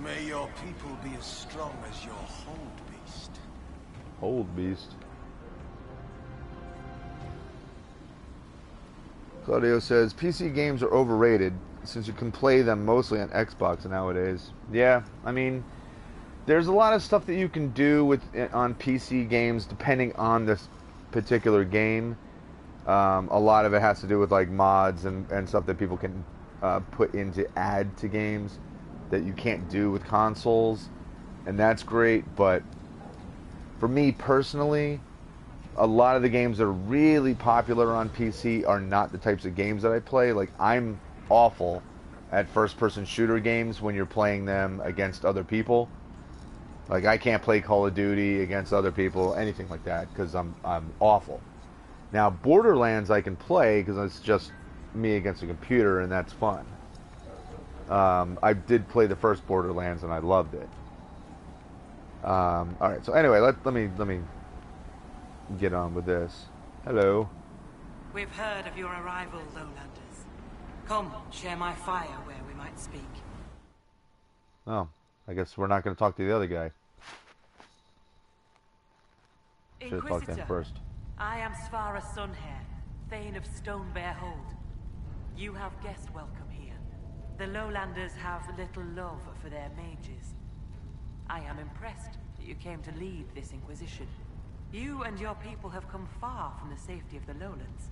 [SPEAKER 3] May your people be as strong as your hold beast.
[SPEAKER 1] Hold beast. Claudio says PC games are overrated since you can play them mostly on Xbox nowadays. Yeah, I mean, there's a lot of stuff that you can do with on PC games depending on this particular game. A lot of it has to do with like mods and stuff that people can put in to add to games that you can't do with consoles, and that's great. But for me personally, a lot of the games that are really popular on PC are not the types of games that I play. Like, I'm awful at first-person shooter games when you're playing them against other people. Like, I can't play Call of Duty against other people, anything like that, because I'm awful. Now, Borderlands I can play because it's just me against a computer, and that's fun. I did play the first Borderlands, and I loved it. All right, so anyway, let me get on with this. Hello.
[SPEAKER 8] We've heard of your arrival, Lowlanders. Come, share my fire where we might speak.
[SPEAKER 1] Oh, I guess we're not going to talk to the other guy. Should have talked to him first.
[SPEAKER 8] I am Svara Sunhair, Thane of Stonebear Hold. You have guest welcome here. The Lowlanders have little love for their mages. I am impressed that you came to lead this Inquisition. You and your people have come far from the safety of the lowlands.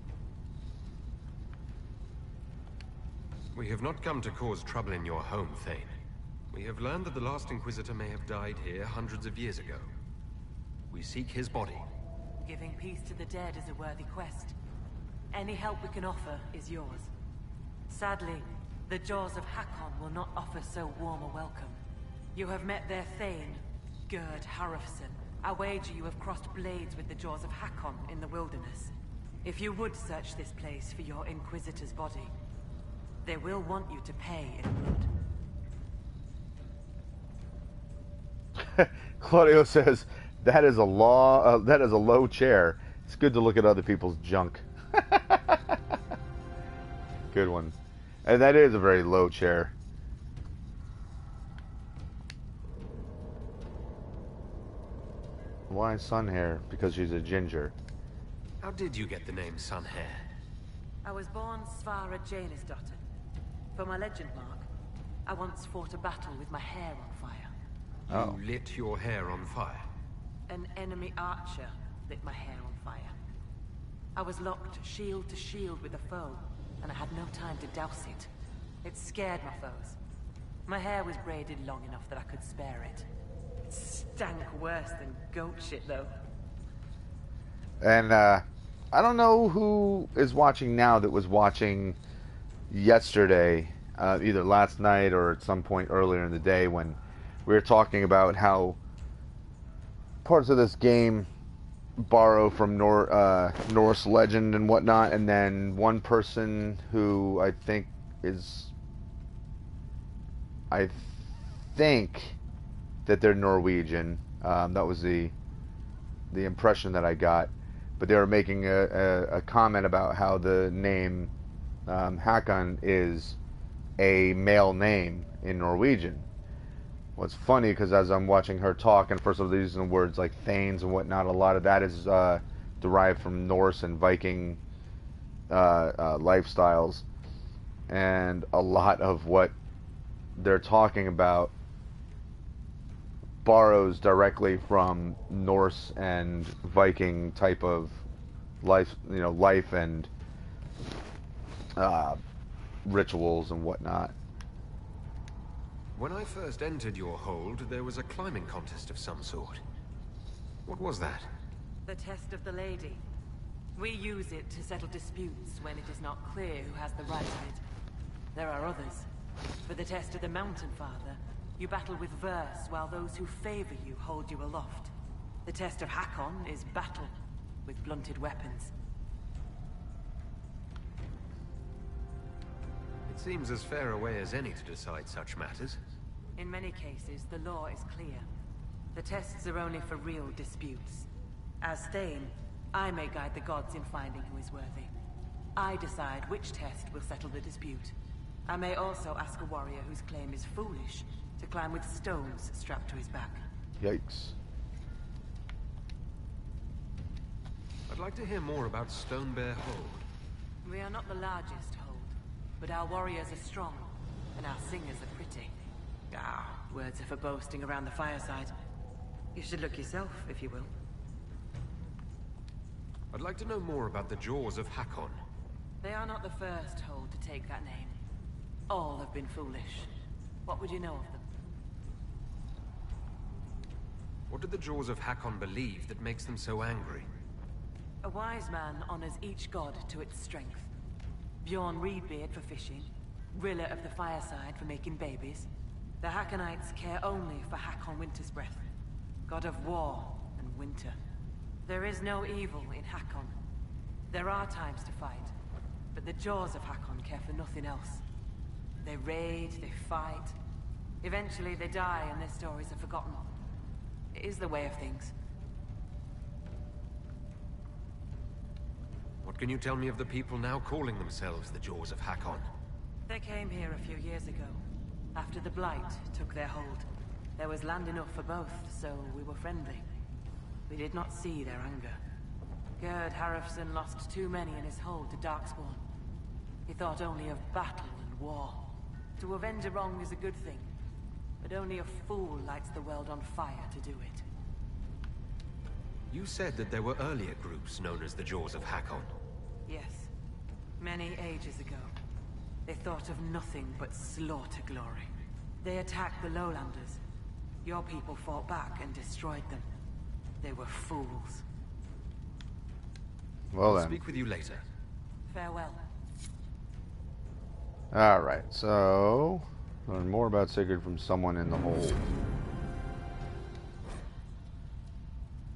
[SPEAKER 6] We have not come to cause trouble in your home, Thane. We have learned that the last Inquisitor may have died here hundreds of years ago. We seek his body.
[SPEAKER 8] Giving peace to the dead is a worthy quest. Any help we can offer is yours. Sadly, the Jaws of Hakon will not offer so warm a welcome. You have met their Thane, Gerd Harrofson. I wager you have crossed blades with the Jaws of Hakon in the wilderness. If you would search this place for your Inquisitor's body, they will want you to pay in blood.
[SPEAKER 1] Claudio says that is a low chair. It's good to look at other people's junk. Good one. And that is a very low chair. Why Sunhair? Because she's a ginger.
[SPEAKER 6] How did you get the name Sunhair?
[SPEAKER 8] I was born Svara Janisdottir. For my legend mark, I once fought a battle with my hair on fire.
[SPEAKER 1] Oh.
[SPEAKER 6] You lit your hair on fire?
[SPEAKER 8] An enemy archer lit my hair on fire. I was locked shield to shield with a foe, and I had no time to douse it. It scared my foes. My hair was braided long enough that I could spare it. It stank worse than goat shit, though.
[SPEAKER 1] And I don't know who is watching now that was watching yesterday, either last night or at some point earlier in the day, when we were talking about how parts of this game borrow from Norse legend and whatnot, and then one person who I think that they're Norwegian. That was the impression that I got. But they were making a comment about how the name Hakon is a male name in Norwegian. What's funny, because as I'm watching her talk, and first of all, using words like thanes and whatnot, a lot of that is derived from Norse and Viking lifestyles. And a lot of what they're talking about borrows directly from Norse and Viking type of life, life and rituals and whatnot.
[SPEAKER 6] When I first entered your hold, there was a climbing contest of some sort. What was that?
[SPEAKER 8] The test of the lady. We use it to settle disputes when it is not clear who has the right of it. There are others. For the test of the Mountain Father, you battle with verse, while those who favor you hold you aloft. The test of Hakon is battle, with blunted weapons.
[SPEAKER 6] It seems as fair a way as any to decide such matters.
[SPEAKER 8] In many cases, the law is clear. The tests are only for real disputes. As Thane, I may guide the gods in finding who is worthy. I decide which test will settle the dispute. I may also ask a warrior whose claim is foolish to climb with stones strapped to his back.
[SPEAKER 1] Yikes.
[SPEAKER 6] I'd like to hear more about Stonebear Hold.
[SPEAKER 8] We are not the largest hold, but our warriors are strong, and our singers are pretty. Ah, words are for boasting around the fireside. You should look yourself, if you will.
[SPEAKER 6] I'd like to know more about the Jaws of Hakon.
[SPEAKER 8] They are not the first hold to take that name. All have been foolish. What would you know of them?
[SPEAKER 6] What do the Jaws of Hakon believe that makes them so angry?
[SPEAKER 8] A wise man honors each god to its strength. Bjorn Reedbeard for fishing, Rilla of the Fireside for making babies. The Hakonites care only for Hakon Wintersbreath, god of war and winter. There is no evil in Hakon. There are times to fight, but the Jaws of Hakon care for nothing else. They raid, they fight. Eventually they die and their stories are forgotten. It is the way of things.
[SPEAKER 6] What can you tell me of the people now calling themselves the Jaws of Hakon?
[SPEAKER 8] They came here a few years ago, after the Blight took their hold. There was land enough for both, so we were friendly. We did not see their anger. Gerd Harrison lost too many in his hold to Darkspawn. He thought only of battle and war. To avenge a wrong is a good thing, but only a fool lights the world on fire to do it.
[SPEAKER 6] You said that there were earlier groups known as the Jaws of Hakon.
[SPEAKER 8] Yes. Many ages ago. They thought of nothing but slaughter glory. They attacked the Lowlanders. Your people fought back and destroyed them. They were fools.
[SPEAKER 1] Well
[SPEAKER 6] I'll
[SPEAKER 1] then.
[SPEAKER 6] speak with you later.
[SPEAKER 8] Farewell.
[SPEAKER 1] Alright, so... learn more about Sigurd from someone in the hold.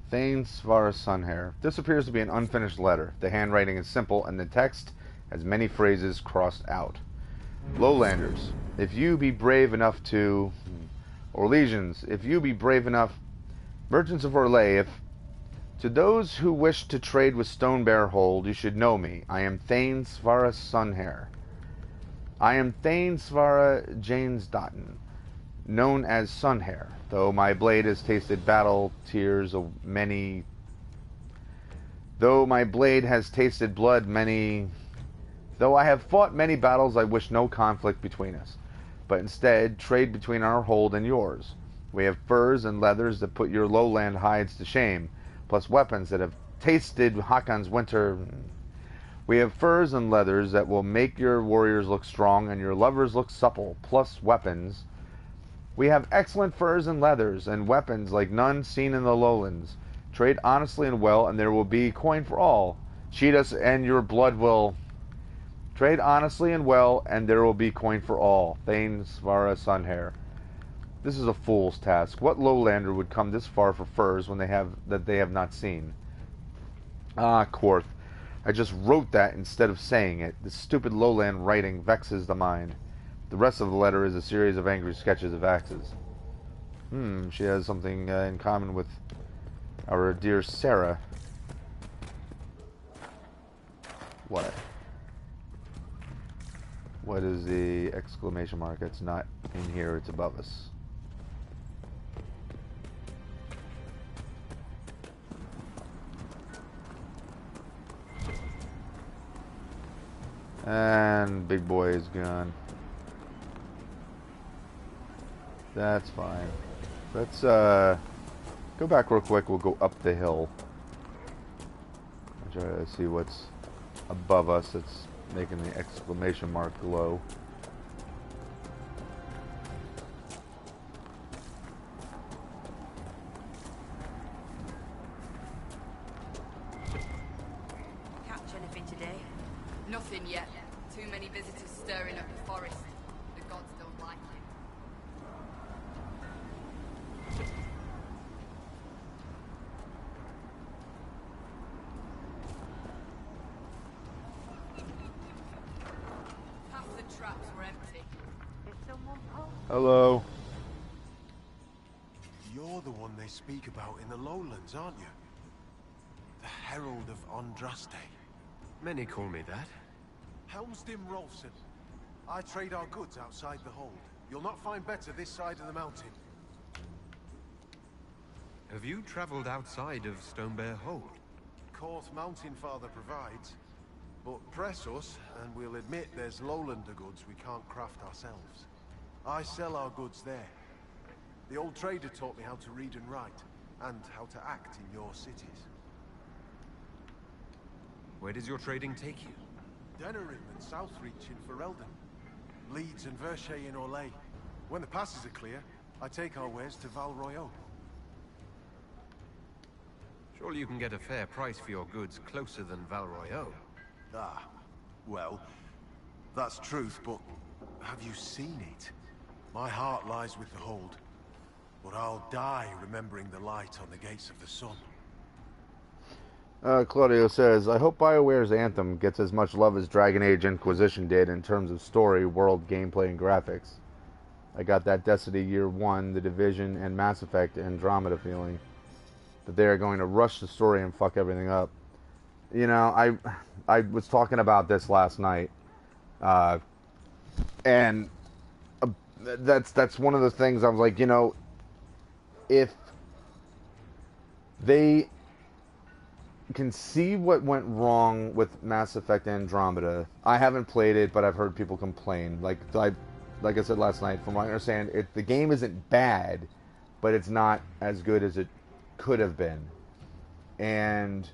[SPEAKER 1] Thane Svara Sunhair. This appears to be an unfinished letter. The handwriting is simple, and the text has many phrases crossed out. Lowlanders, if you be brave enough to... Orlesians, if you be brave enough... Merchants of Orlais, if... To those who wish to trade with Stonebear Hold, you should know me. I am Thane Svara Sunhair. I am Thane Svara Janesdotten, known as Sunhair, though my blade has tasted battle tears of many... Though my blade has tasted blood many... Though I have fought many battles, I wish no conflict between us, but instead trade between our hold and yours. We have furs and leathers that put your lowland hides to shame, plus weapons that have tasted Hakon's winter... We have furs and leathers that will make your warriors look strong and your lovers look supple, plus weapons. We have excellent furs and leathers and weapons like none seen in the lowlands. Trade honestly and well, and there will be coin for all. Cheat us and your blood will... Trade honestly and well, and there will be coin for all. Thane Svara Sunhair. This is a fool's task. What lowlander would come this far for furs when they have not seen? Ah, Quarth. I just wrote that instead of saying it. This stupid lowland writing vexes the mind. The rest of the letter is a series of angry sketches of axes. She has something in common with our dear Sarah. What? What is the exclamation mark? It's not in here, it's above us. And big boy is gone. That's fine. Let's go back real quick. We'll go up the hill. I'll try to see what's above us. It's making the exclamation mark glow.
[SPEAKER 7] Catch anything today?
[SPEAKER 4] Nothing yet. Too many visitors stirring up the forest. The gods don't like it. Half the traps were empty.
[SPEAKER 1] Hello.
[SPEAKER 9] You're the one they speak about in the lowlands, aren't you? The Herald of Andraste.
[SPEAKER 6] Many call me that.
[SPEAKER 9] Helmsdim Rolfson. I trade our goods outside the hold. You'll not find better this side of the mountain.
[SPEAKER 6] Have you traveled outside of Stonebear Hold?
[SPEAKER 9] Korth Mountain Father provides. But press us, and we'll admit there's lowlander goods we can't craft ourselves. I sell our goods there. The old trader taught me how to read and write, and how to act in your cities.
[SPEAKER 6] Where does your trading take you?
[SPEAKER 9] Denerim and Southreach in Ferelden. Leeds and Verchet in Orlais. When the passes are clear, I take our wares to Val Royeaux.
[SPEAKER 6] Surely you can get a fair price for your goods closer than Val Royeaux.
[SPEAKER 9] Ah, well, that's truth, but have you seen it? My heart lies with the hold, but I'll die remembering the light on the gates of the sun.
[SPEAKER 1] Claudio says, I hope BioWare's Anthem gets as much love as Dragon Age Inquisition did in terms of story, world, gameplay, and graphics. I got that Destiny Year 1, The Division, and Mass Effect Andromeda feeling. But they are going to rush the story and fuck everything up. You know, I was talking about this last night, and that's one of the things I was like, you know, if they can see what went wrong with Mass Effect Andromeda. I haven't played it, but I've heard people complain. Like I said last night, from what I understand, the game isn't bad, but it's not as good as it could have been. And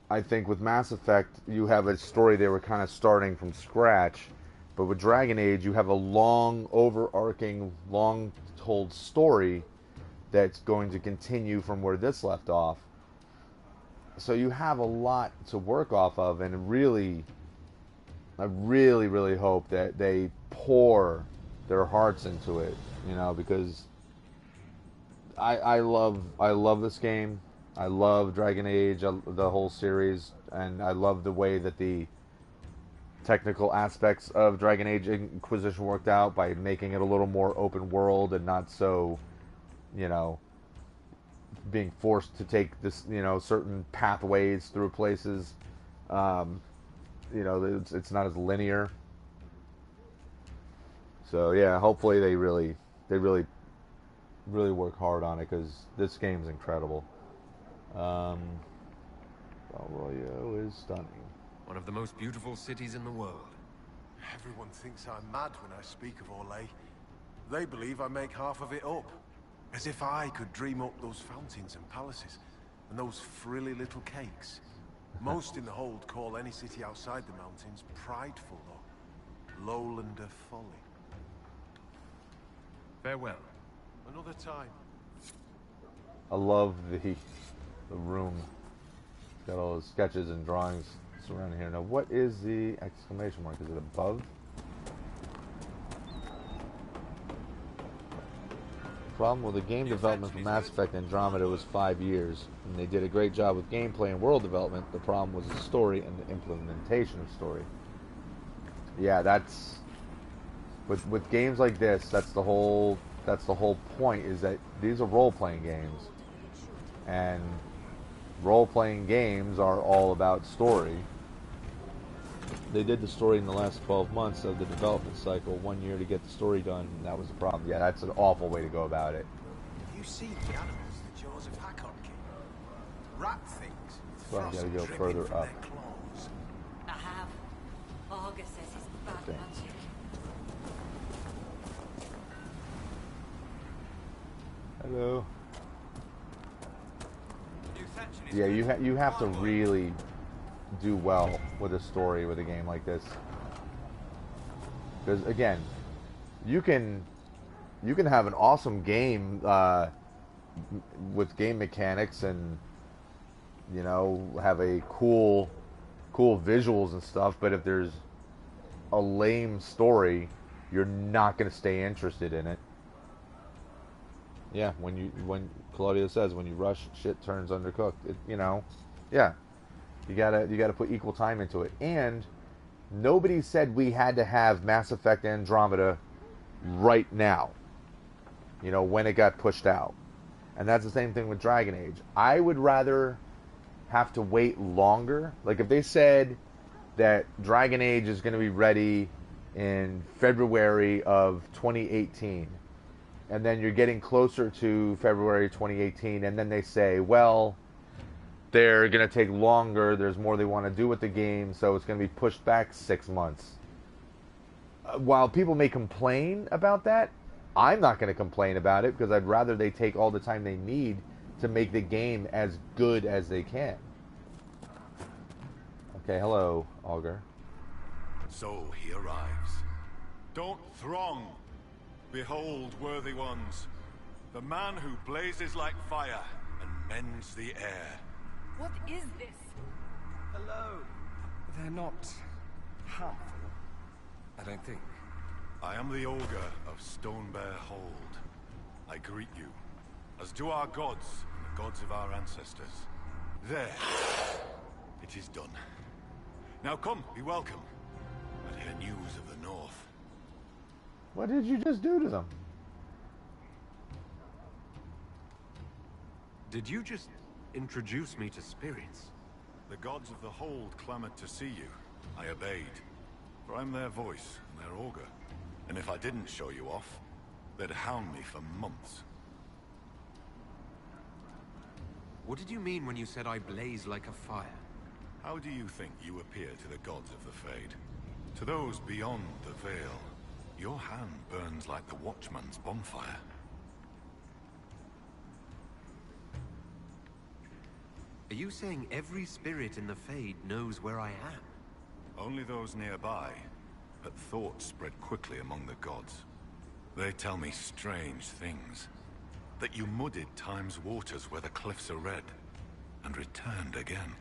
[SPEAKER 1] I think with Mass Effect, you have a story they were kind of starting from scratch, but with Dragon Age, you have a long, overarching, long-told story that's going to continue from where this left off. So you have a lot to work off of, and really, I really hope that they pour their hearts into it, you know, because I love this game. I love Dragon Age, the whole series, and I love the way that the technical aspects of Dragon Age Inquisition worked out by making it a little more open world and not so, you know, being forced to take this, you know, certain pathways through places. You know, it's not as linear. So yeah, hopefully they really work hard on it, because this game's incredible. Val Royeaux is stunning.
[SPEAKER 6] One of the most beautiful cities in the world.
[SPEAKER 9] Everyone thinks I'm mad when I speak of Orlais. They believe I make half of it up. As if I could dream up those fountains and palaces, and those frilly little cakes. Most in the hold call any city outside the mountains prideful, though. Lowlander folly.
[SPEAKER 6] Farewell.
[SPEAKER 9] Another time.
[SPEAKER 1] I love the room. Got all those sketches and drawings surrounding here. Now, what is the exclamation mark? Is it above? Problem with the game development for Mass Effect Andromeda was 5 years, and they did a great job with gameplay and world development. The problem was the story and the implementation of story. Yeah, that's with games like this. That's the whole point. Is that these are role-playing games, and role-playing games are all about story. They did the story in the last 12 months of the development cycle, 1 year to get the story done, and that was the problem. Yeah, that's an awful way to go about it.
[SPEAKER 9] Have you seen the animals the jaws of Hakon keep? Rat things.
[SPEAKER 1] So I gotta go further up.
[SPEAKER 7] I have. Augur says it's bad
[SPEAKER 1] Okay.
[SPEAKER 7] magic.
[SPEAKER 1] Hello. Yeah, you have to really do well with a story with a game like this, because again, you can have an awesome game with game mechanics, and you know, have a cool visuals and stuff, but if there's a lame story, you're not going to stay interested in it. Yeah, when Claudia says, when you rush, shit turns undercooked. You know, yeah. You gotta put equal time into it. And nobody said we had to have Mass Effect Andromeda right now. You know, when it got pushed out. And that's the same thing with Dragon Age. I would rather have to wait longer. Like if they said that Dragon Age is going to be ready in February of 2018, and then you're getting closer to February 2018, and then they say, well, they're going to take longer, there's more they want to do with the game, so it's going to be pushed back 6 months. While people may complain about that, I'm not going to complain about it, because I'd rather they take all the time they need to make the game as good as they can. Okay, hello, Augur.
[SPEAKER 10] So he arrives. Don't throng. Behold, worthy ones, the man who blazes like fire and mends the air.
[SPEAKER 4] What is this?
[SPEAKER 3] Hello.
[SPEAKER 2] They're not harmful, I don't think.
[SPEAKER 10] I am the Augur of Stonebear Hold. I greet you, as do our gods and the gods of our ancestors. There. It is done. Now come, be welcome, and hear news of the North.
[SPEAKER 1] What did you just do to them?
[SPEAKER 6] Did you just introduce me to spirits?
[SPEAKER 10] The gods of the Hold clamored to see you. I obeyed, for I'm their voice and their Augur. And if I didn't show you off, they'd hound me for months.
[SPEAKER 6] What did you mean when you said I blaze like a fire?
[SPEAKER 10] How do you think you appear to the gods of the Fade? To those beyond the Veil, your hand burns like the Watchman's bonfire.
[SPEAKER 6] Are you saying every spirit in the Fade knows where I am?
[SPEAKER 10] Only those nearby, but thoughts spread quickly among the gods. They tell me strange things. That you muddied Time's waters where the cliffs are red, and returned again.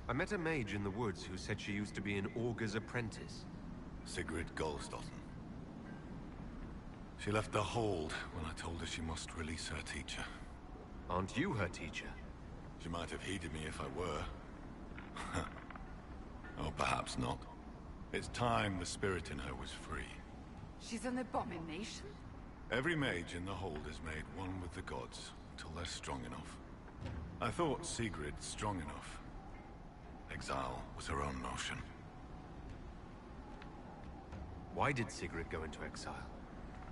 [SPEAKER 6] I met a mage in the woods who said she used to be an Augur's apprentice.
[SPEAKER 10] Sigrid Golsdotten. She left the Hold when I told her she must release her teacher.
[SPEAKER 6] Aren't you her teacher?
[SPEAKER 10] She might have heeded me if I were. Or perhaps not. It's time the spirit in her was free.
[SPEAKER 4] She's an abomination?
[SPEAKER 10] Every mage in the Hold is made one with the gods until they're strong enough. I thought Sigrid strong enough. Exile was her own notion.
[SPEAKER 6] Why did Sigrid go into exile?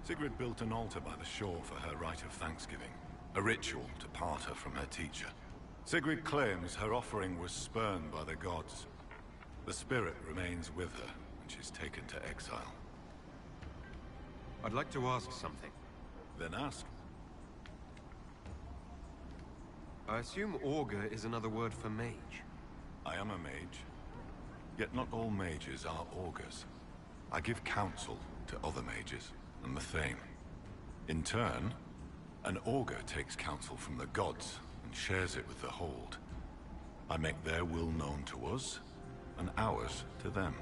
[SPEAKER 10] Sigrid built an altar by the shore for her rite of thanksgiving, a ritual to part her from her teacher. Sigrid claims her offering was spurned by the gods. The spirit remains with her, and she's taken to exile.
[SPEAKER 6] I'd like to ask something.
[SPEAKER 10] Then ask.
[SPEAKER 6] I assume Augur is another word for mage.
[SPEAKER 10] I am a mage. Yet not all mages are augurs. I give counsel to other mages, and the Thane. In turn, an augur takes counsel from the gods, and shares it with the Hold. I make their will known to us, and ours to them.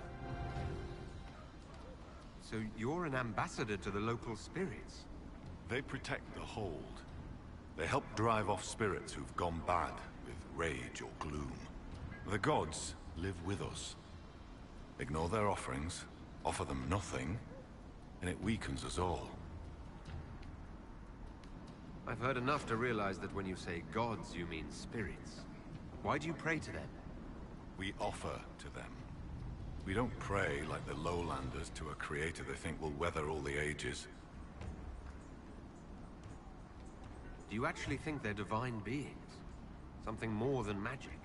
[SPEAKER 6] So you're an ambassador to the local spirits?
[SPEAKER 10] They protect the Hold. They help drive off spirits who've gone bad with rage or gloom. The gods live with us. Ignore their offerings, offer them nothing, and it weakens us all.
[SPEAKER 6] I've heard enough to realize that when you say gods, you mean spirits. Why do you pray to them?
[SPEAKER 10] We offer to them. We don't pray like the lowlanders to a creator they think will weather all the ages.
[SPEAKER 6] Do you actually think they're divine beings? Something more than magic?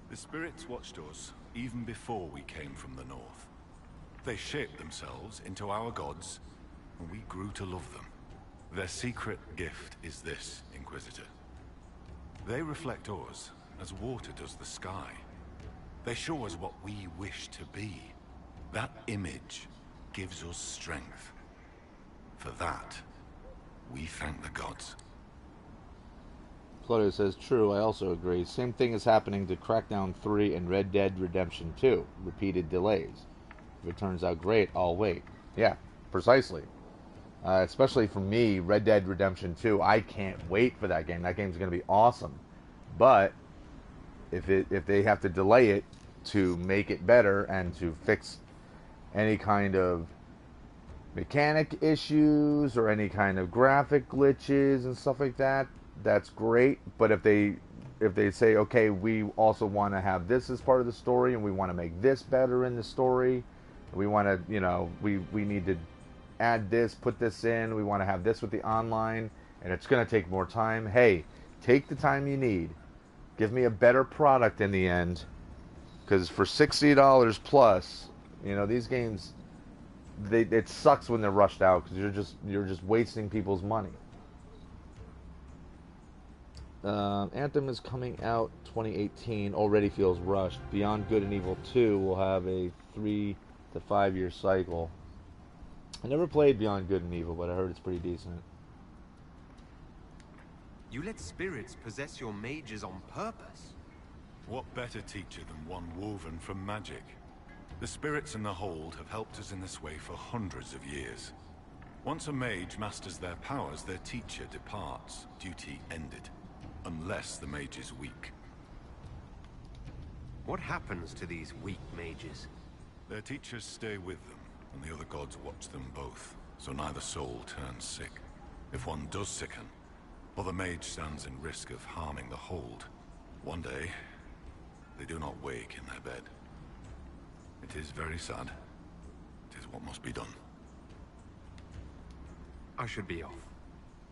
[SPEAKER 10] The spirits watched us even before we came from the north. They shaped themselves into our gods, and we grew to love them. Their secret gift is this, Inquisitor. They reflect us as water does the sky. They show us what we wish to be. That image gives us strength. For that, we thank the gods.
[SPEAKER 1] Claudio says, true, I also agree. Same thing is happening to Crackdown 3 and Red Dead Redemption 2. Repeated delays. If it turns out great, I'll wait. Yeah, precisely. Especially for me, Red Dead Redemption 2, I can't wait for that game. That game's going to be awesome. But if they have to delay it to make it better and to fix any kind of mechanic issues or any kind of graphic glitches and stuff like that, that's great. But if they say, okay, we also want to have this as part of the story, and we want to make this better in the story, we want to, we need to add this, put this in, we want to have this with the online, and it's going to take more time. Hey, take the time you need. Give me a better product in the end, because for $60 plus, these games, it sucks when they're rushed out, because you're just wasting people's money. Anthem is coming out 2018. Already feels rushed. Beyond Good and Evil 2 will have a 3 to 5 year cycle. I never played Beyond Good and Evil, but I heard it's pretty decent.
[SPEAKER 6] You let spirits possess your mages on purpose?
[SPEAKER 10] What better teacher than one woven from magic? The spirits in the hold have helped us in this way for hundreds of years. Once a mage masters their powers, their teacher departs, duty ended. Unless the mage is weak.
[SPEAKER 6] What happens to these weak mages?
[SPEAKER 10] Their teachers stay with them, and the other gods watch them both, so neither soul turns sick. If one does sicken, or the mage stands in risk of harming the hold, one day, they do not wake in their bed. It is very sad. It is what must be done.
[SPEAKER 6] I should be off.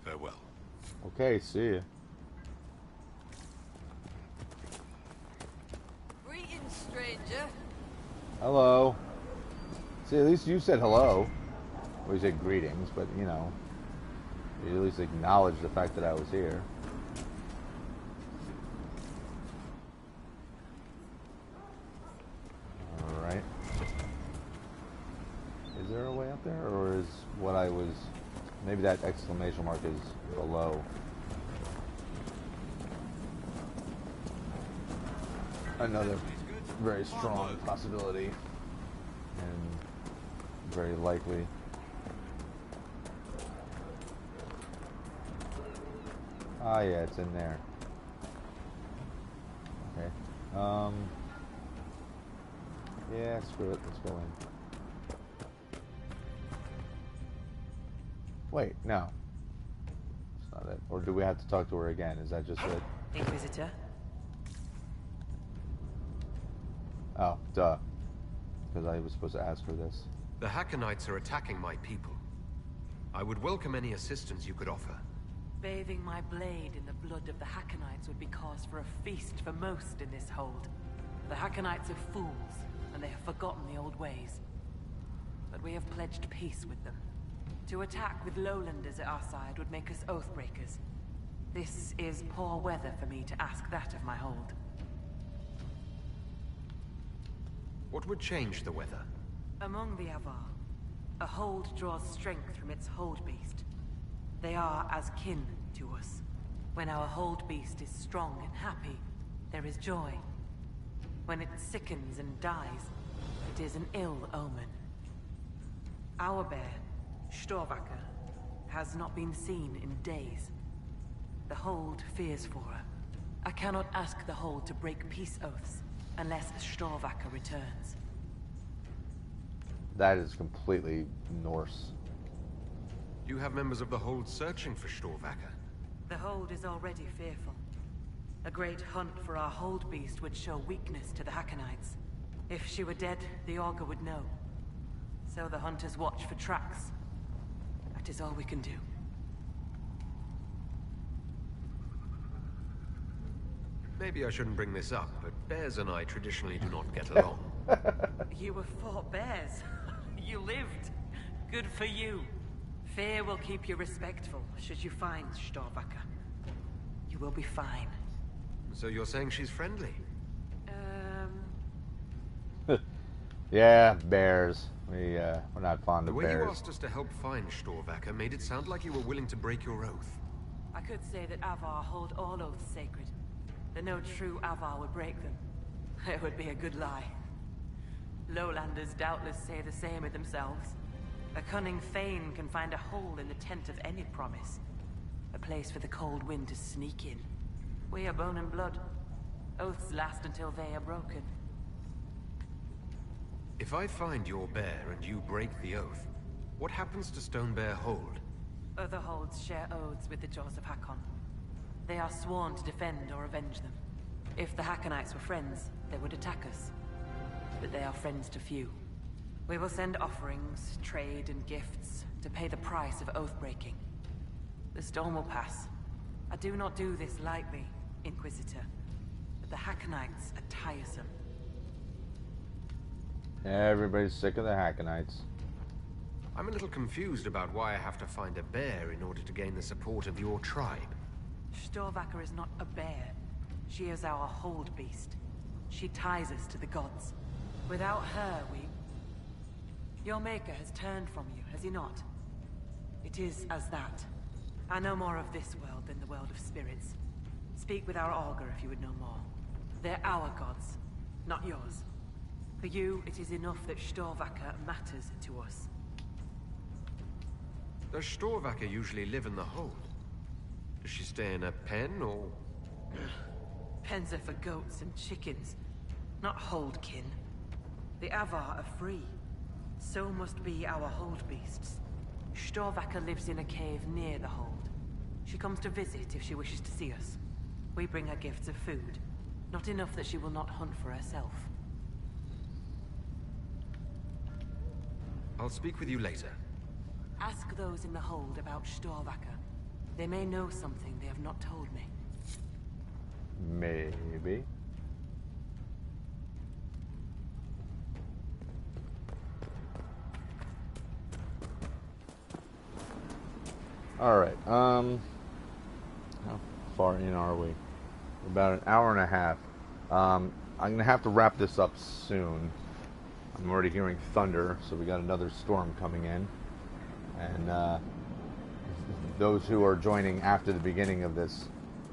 [SPEAKER 10] Farewell.
[SPEAKER 1] Okay, see ya.
[SPEAKER 4] Greetings, stranger.
[SPEAKER 1] Hello. See, at least you said hello. Well, you said greetings, but you at least acknowledged the fact that I was here. Alright. Is there a way up there, or is what I was... Maybe that exclamation mark is below. Another very strong possibility, and very likely. Ah, yeah, it's in there. Okay. Yeah, screw it. Let's go in. Wait, no. That's not it. Or do we have to talk to her again? Is that just it?
[SPEAKER 8] Inquisitor?
[SPEAKER 1] Oh, duh. Because I was supposed to ask her this.
[SPEAKER 6] The Hackonites are attacking my people. I would welcome any assistance you could offer.
[SPEAKER 8] Bathing my blade in the blood of the Hackonites would be cause for a feast for most in this hold. The Hackonites are fools, and they have forgotten the old ways. But we have pledged peace with them. To attack with lowlanders at our side would make us oathbreakers. This is poor weather for me to ask that of my hold.
[SPEAKER 6] What would change the weather?
[SPEAKER 8] Among the Avar, a hold draws strength from its hold beast. They are as kin to us. When our hold beast is strong and happy, there is joy. When it sickens and dies, it is an ill omen. Our bear, Storvacker, has not been seen in days. The hold fears for her. I cannot ask the hold to break peace oaths unless Storvacker returns.
[SPEAKER 1] That is completely Norse.
[SPEAKER 6] You have members of the hold searching for Storvacker.
[SPEAKER 8] The hold is already fearful. A great hunt for our hold beast would show weakness to the Hackonites. If she were dead, the Augur would know. So the hunters watch for tracks. That is all we can do.
[SPEAKER 6] Maybe I shouldn't bring this up, but bears and I traditionally do not get along.
[SPEAKER 8] You have fought bears. You lived. Good for you. Fear will keep you respectful should you find Storvacker. You will be fine.
[SPEAKER 6] So you're saying she's friendly?
[SPEAKER 1] Yeah, bears. We're not fond
[SPEAKER 6] The
[SPEAKER 1] of
[SPEAKER 6] way
[SPEAKER 1] bears.
[SPEAKER 6] you asked us to help find Storvacker made it sound like you were willing to break your oath.
[SPEAKER 8] I could say that Avar hold all oaths sacred. That no true Avar would break them. It would be a good lie. Lowlanders doubtless say the same of themselves. A cunning Thane can find a hole in the tent of any promise. A place for the cold wind to sneak in. We are bone and blood. Oaths last until they are broken.
[SPEAKER 6] If I find your bear and you break the oath, What happens to Stone Bear Hold?
[SPEAKER 8] Other holds share oaths with the Jaws of Hakon. They are sworn to defend or avenge them. If the Hakonites were friends, they would attack us. But they are friends to few. We will send offerings, trade, and gifts to pay the price of oath-breaking. The storm will pass. I do not do this lightly, Inquisitor. But the Hakonites are tiresome.
[SPEAKER 1] Everybody's sick of the Hakonites.
[SPEAKER 6] I'm a little confused about why I have to find a bear in order to gain the support of your tribe.
[SPEAKER 8] Storvacker is not a bear. She is our hold beast. She ties us to the gods. Without her, Your Maker has turned from you, has he not? It is as that. I know more of this world than the world of spirits. Speak with our augur if you would know more. They're our gods, not yours. For you, it is enough that Storvacker matters to us.
[SPEAKER 6] Does Storvacker usually live in the hold? Does she stay in a pen, or...?
[SPEAKER 8] Pens are for goats and chickens, not holdkin. The Avar are free. So must be our hold beasts. Storvacker lives in a cave near the hold. She comes to visit if she wishes to see us. We bring her gifts of food. Not enough that she will not hunt for herself.
[SPEAKER 6] I'll speak with you later.
[SPEAKER 8] Ask those in the hold about Storvacker. They may know something they have not told me.
[SPEAKER 1] Maybe. Alright, how far in are we? About an hour and a half. I'm gonna have to wrap this up soon. I'm already hearing thunder, so we got another storm coming in. And those who are joining after the beginning of this,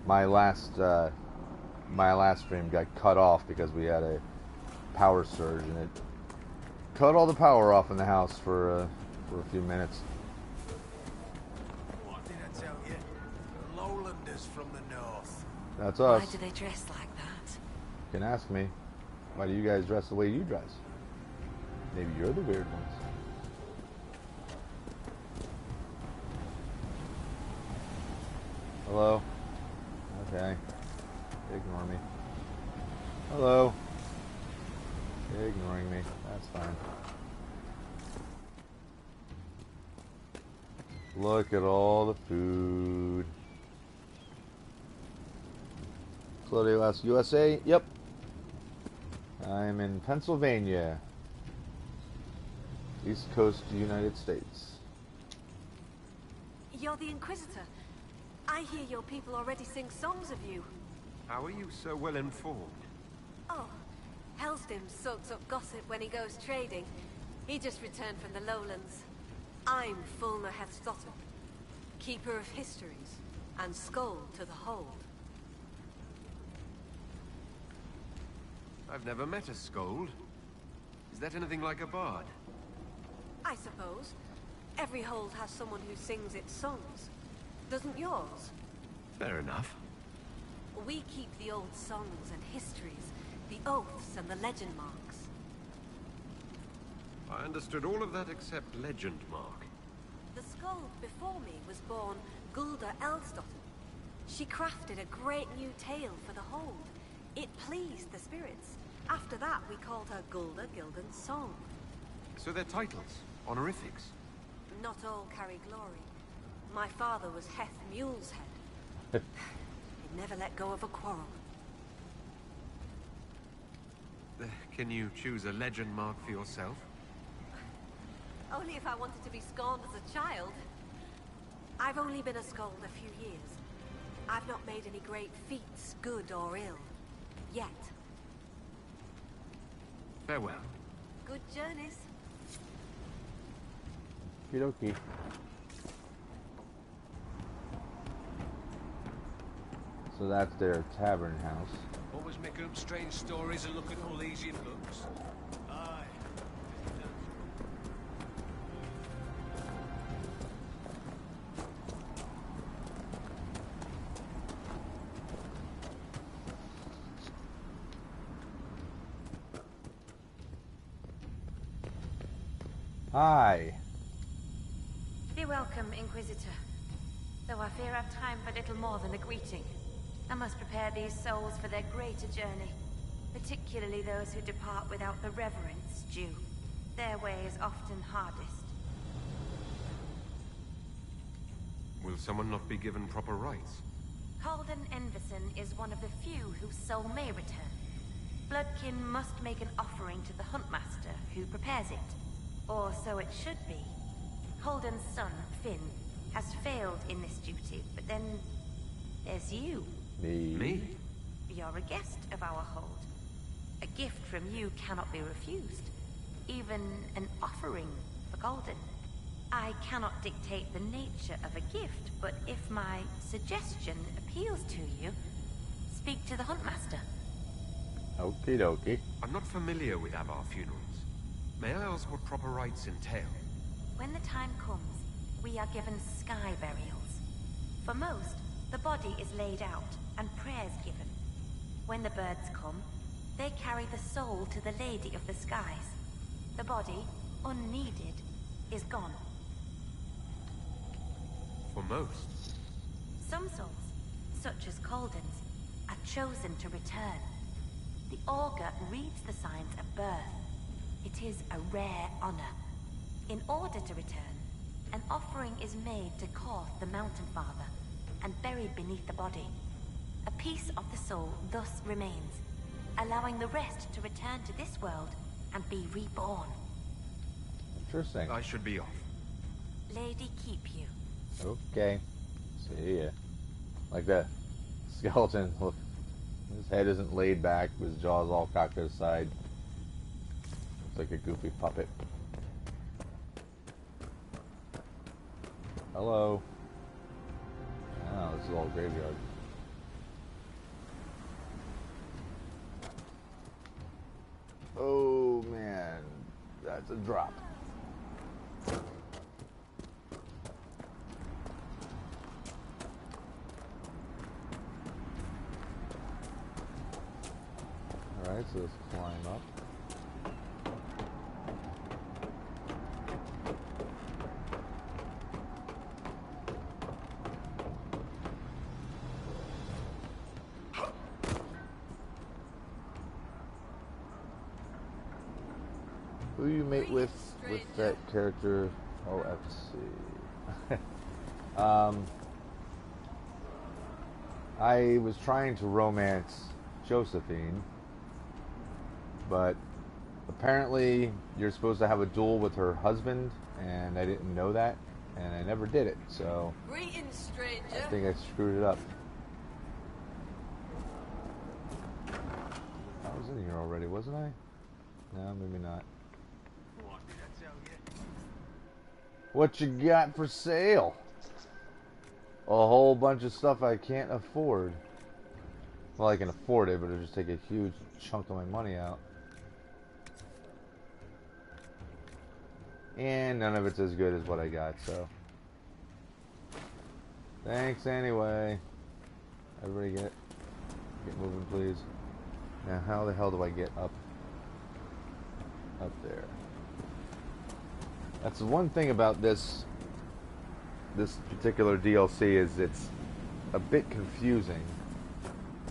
[SPEAKER 1] my last stream got cut off because we had a power surge, and it cut all the power off in the house for a few minutes.
[SPEAKER 9] What did I tell you? The Lowlanders from the north.
[SPEAKER 1] That's us.
[SPEAKER 7] Why do they dress like that?
[SPEAKER 1] You can ask me. Why do you guys dress the way you dress? Maybe you're the weird ones. Hello? Okay. Ignore me. Hello? You're ignoring me. That's fine. Look at all the food. Claudio asks, USA? Yep. I'm in Pennsylvania. East Coast, United States.
[SPEAKER 7] You're the Inquisitor. I hear your people already sing songs of you.
[SPEAKER 6] How are you so well informed?
[SPEAKER 7] Oh, Hellstim soaks up gossip when he goes trading. He just returned from the lowlands. I'm Fulna Hethstotter, keeper of histories, and Skoll to the hold.
[SPEAKER 6] I've never met a scold. Is that anything like a bard?
[SPEAKER 7] I suppose. Every hold has someone who sings its songs. Doesn't yours?
[SPEAKER 6] Fair enough.
[SPEAKER 7] We keep the old songs and histories, the oaths and the legend marks.
[SPEAKER 6] I understood all of that except legend mark.
[SPEAKER 7] The Skuld before me was born Gulda Elstotten. She crafted a great new tale for the hold. It pleased the spirits. After that, we called her Gulda Gildan's Song.
[SPEAKER 6] So they're titles, honorifics.
[SPEAKER 7] Not all carry glory. My father was Heth Mule's Head. He'd never let go of a quarrel.
[SPEAKER 6] Can you choose a legend mark for yourself?
[SPEAKER 7] Only if I wanted to be scorned as a child. I've only been a Skuld a few years. I've not made any great feats, good or ill. Yet.
[SPEAKER 6] Farewell.
[SPEAKER 7] Good journeys.
[SPEAKER 1] Okie dokie. So that's their tavern house.
[SPEAKER 2] Always making up strange stories and looking all easy in books.
[SPEAKER 9] Aye.
[SPEAKER 1] Hi.
[SPEAKER 11] Be welcome, Inquisitor. Though I fear I've time for little more than a greeting. I must prepare these souls for their greater journey, particularly those who depart without the reverence due. Their way is often hardest.
[SPEAKER 6] Will someone not be given proper rites?
[SPEAKER 11] Halden Enverson is one of the few whose soul may return. Bloodkin must make an offering to the Huntmaster, who prepares it. Or so it should be. Halden's son, Finn, has failed in this duty, but then there's you.
[SPEAKER 6] Me?
[SPEAKER 11] You're a guest of our hold. A gift from you cannot be refused. Even an offering for Golden. I cannot dictate the nature of a gift, but if my suggestion appeals to you, speak to the Huntmaster.
[SPEAKER 1] Okie dokie.
[SPEAKER 6] I'm not familiar with Avar funerals. May I ask what proper rites entail?
[SPEAKER 11] When the time comes, we are given sky burials. For most, the body is laid out and prayers given. When the birds come, they carry the soul to the Lady of the Skies. The body, unneeded, is gone.
[SPEAKER 6] For most?
[SPEAKER 11] Some souls, such as Calden's, are chosen to return. The augur reads the signs of birth. It is a rare honor. In order to return, an offering is made to Koth the Mountain Father and buried beneath the body. A piece of the soul thus remains, allowing the rest to return to this world and be reborn.
[SPEAKER 1] Interesting.
[SPEAKER 6] I should be off.
[SPEAKER 11] Lady keep you.
[SPEAKER 1] Okay. See ya. Like that skeleton, look, his head isn't laid back, his jaw's all cocked to the side. Looks like a goofy puppet. Hello. Oh, this is all graveyard. Oh man, that's a drop. Alright, so let's climb up. Who you mate with that character? Oh, FC. I was trying to romance Josephine, but apparently you're supposed to have a duel with her husband, and I didn't know that, and I never did it, so
[SPEAKER 4] Greetings, stranger.
[SPEAKER 1] I think I screwed it up. I was in here already, wasn't I? No, maybe not. What you got for sale? A whole bunch of stuff I can't afford. Well, I can afford it, but it'll just take a huge chunk of my money out. And none of it's as good as what I got, so. Thanks anyway. Everybody get moving, please. Now, how the hell do I get up there? That's the one thing about this particular DLC is it's a bit confusing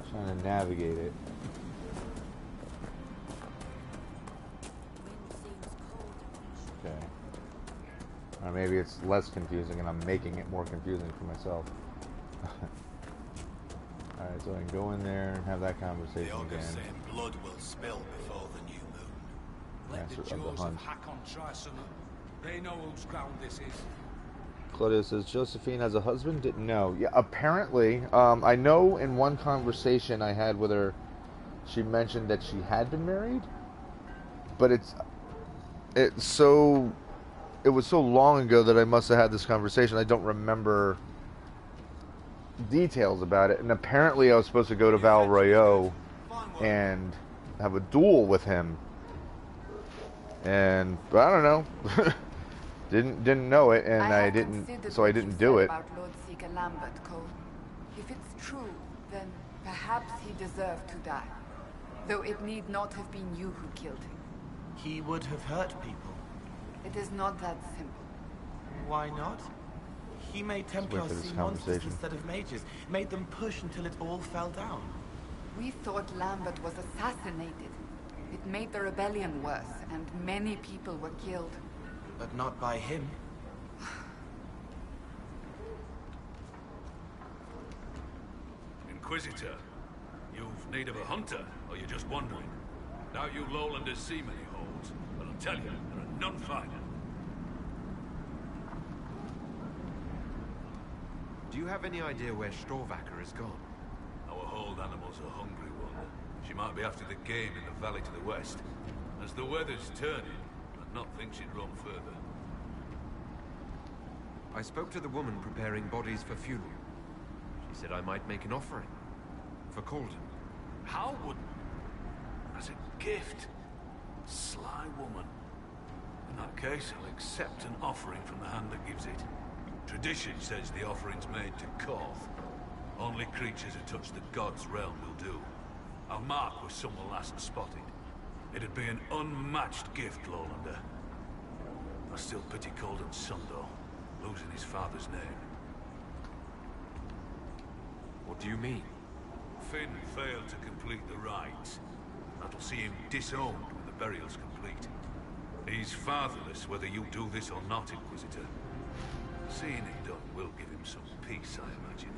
[SPEAKER 1] trying to navigate it. Okay. Or maybe it's less confusing and I'm making it more confusing for myself. Alright, so I can go in there and have that conversation
[SPEAKER 10] the
[SPEAKER 1] again.
[SPEAKER 10] saying blood will spill before the new moon.
[SPEAKER 2] Let the
[SPEAKER 1] Master of the
[SPEAKER 2] jaws
[SPEAKER 1] hunt.
[SPEAKER 2] of Hakon try something. They know whose ground this is.
[SPEAKER 1] Claudia says Josephine has a husband. Didn't know. Yeah, apparently. I know in one conversation I had with her, she mentioned that she had been married, but it was so long ago that I must have had this conversation. I don't remember details about it. And apparently, I was supposed to go to Val Royeaux and have a duel with him, and I don't know. Didn't know it, and I didn't do it.
[SPEAKER 12] About Lord Seeker Lambert, Cole. If it's true, then perhaps he deserved to die. Though it need not have been you who killed him.
[SPEAKER 3] He would have hurt people.
[SPEAKER 12] It is not that simple.
[SPEAKER 3] Why not? He made
[SPEAKER 1] wait
[SPEAKER 3] Templars
[SPEAKER 1] for this
[SPEAKER 3] see monsters
[SPEAKER 1] conversation.
[SPEAKER 3] instead of mages, made them push until it all fell down.
[SPEAKER 12] We thought Lambert was assassinated. It made the rebellion worse, and many people were killed.
[SPEAKER 3] But not by him.
[SPEAKER 10] Inquisitor, you've need of a hunter, or you're just wandering? Now you lowlanders see many holds, but I'll tell you, there are none finer.
[SPEAKER 6] Do you have any idea where Storvacker has gone?
[SPEAKER 10] Our hold animal's a hungry one. She might be after the game in the valley to the west. As the weather's turning, I'd not think she'd run further.
[SPEAKER 6] I spoke to the woman preparing bodies for funeral. She said I might make an offering. For Calden.
[SPEAKER 10] How would... as a gift? Sly woman. In that case, I'll accept an offering from the hand that gives it. Tradition says the offering's made to Koth. Only creatures who touch the gods' realm will do. Our mark was someone last spotted. It'd be an unmatched gift, Lowlander. I still pity Calden's son, though, losing his father's name.
[SPEAKER 6] What do you mean?
[SPEAKER 10] Finn failed to complete the rites. That'll see him disowned when the burial's complete. He's fatherless whether you do this or not, Inquisitor. Seeing it done will give him some peace, I imagine.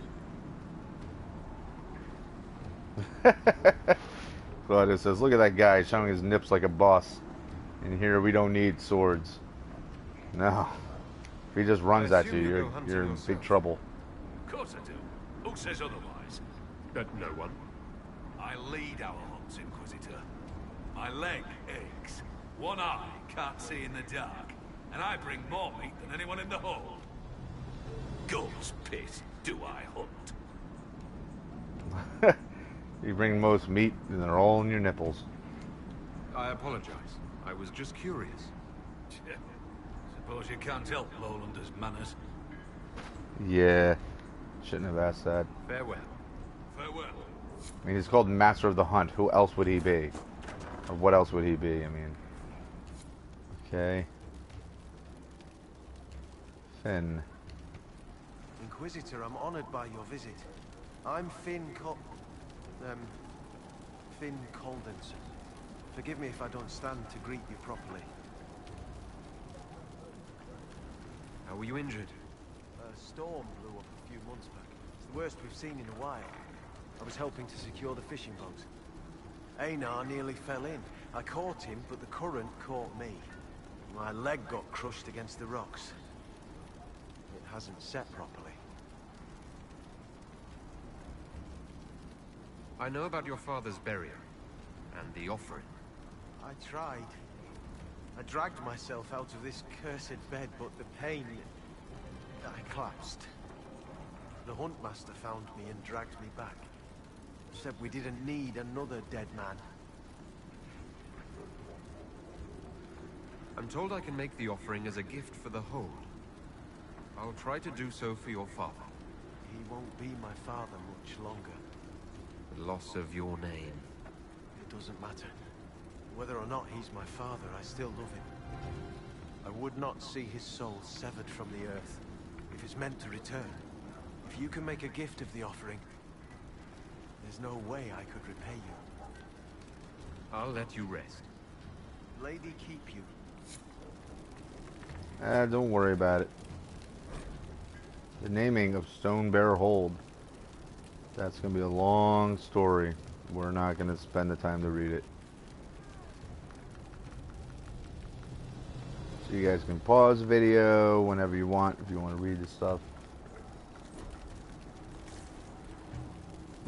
[SPEAKER 1] Claudia says, look at that guy showing his nips like a boss. And here we don't need swords. No. If he just runs at you, you're in big trouble.
[SPEAKER 10] Of course I do. Who says otherwise?
[SPEAKER 6] No one.
[SPEAKER 10] I lead our hunts, Inquisitor. My leg aches. One eye can't see in the dark. And I bring more meat than anyone in the hold. God's piss, do I hunt?
[SPEAKER 1] You bring most meat, and they're all in your nipples.
[SPEAKER 6] I apologize. I was just curious.
[SPEAKER 10] Suppose you can't help Lowlander's manners.
[SPEAKER 1] Yeah. Shouldn't have asked that.
[SPEAKER 6] Farewell.
[SPEAKER 10] Farewell.
[SPEAKER 1] I mean, he's called Master of the Hunt. Who else would he be? Or what else would he be? I mean. Okay. Finn.
[SPEAKER 9] Inquisitor, I'm honored by your visit. I'm Finn Calden's. Forgive me if I don't stand to greet you properly.
[SPEAKER 6] How were you injured?
[SPEAKER 9] A storm blew up a few months back. It's the worst we've seen in a while. I was helping to secure the fishing boat. Einar nearly fell in. I caught him, but the current caught me. My leg got crushed against the rocks. It hasn't set properly.
[SPEAKER 6] I know about your father's burial, and the offering.
[SPEAKER 9] I tried. I dragged myself out of this cursed bed, but the pain... I collapsed. The huntmaster found me and dragged me back. Said we didn't need another dead man.
[SPEAKER 6] I'm told I can make the offering as a gift for the hold. I'll try to do so for your father.
[SPEAKER 9] He won't be my father much longer.
[SPEAKER 6] The loss of your name.
[SPEAKER 9] It doesn't matter. Whether or not he's my father, I still love him. I would not see his soul severed from the earth, if it's meant to return. If you can make a gift of the offering, there's no way I could repay you.
[SPEAKER 6] I'll let you rest.
[SPEAKER 9] Lady keep you.
[SPEAKER 1] Don't worry about it. The naming of Stonebear Hold. That's going to be a long story. We're not going to spend the time to read it. So you guys can pause the video whenever you want if you want to read the stuff.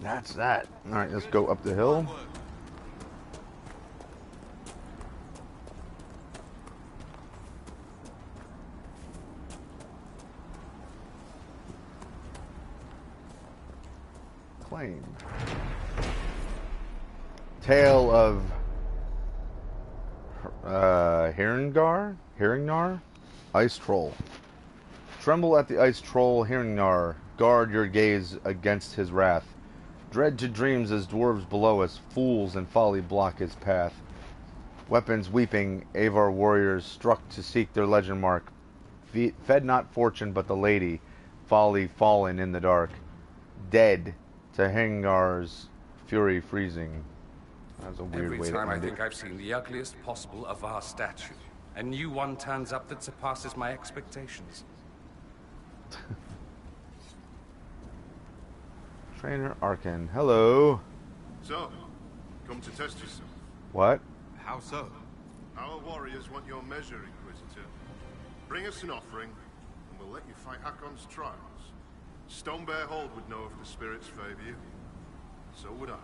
[SPEAKER 1] That's that. Alright, let's go up the hill. Claim. Tale of Hiringnar? Ice Troll. Tremble at the Ice Troll Hiringnar. Guard your gaze against his wrath. Dread to dreams as dwarves below us, fools and folly block his path. Weapons weeping, Avar warriors struck to seek their legend mark. fed not fortune but the lady, folly fallen in the dark, dead to Hengar's fury freezing. That's a weird way to end it.
[SPEAKER 2] Every time I think I've seen the ugliest possible Avar statue, a new one turns up that surpasses my expectations.
[SPEAKER 1] Trainer Arkan, hello.
[SPEAKER 9] So, come to test yourself.
[SPEAKER 1] What?
[SPEAKER 6] How so?
[SPEAKER 9] Our warriors want your measure, Inquisitor. Bring us an offering, and we'll let you fight Hakon's trials. Stonebear Hold would know if the spirits favor you. So would I.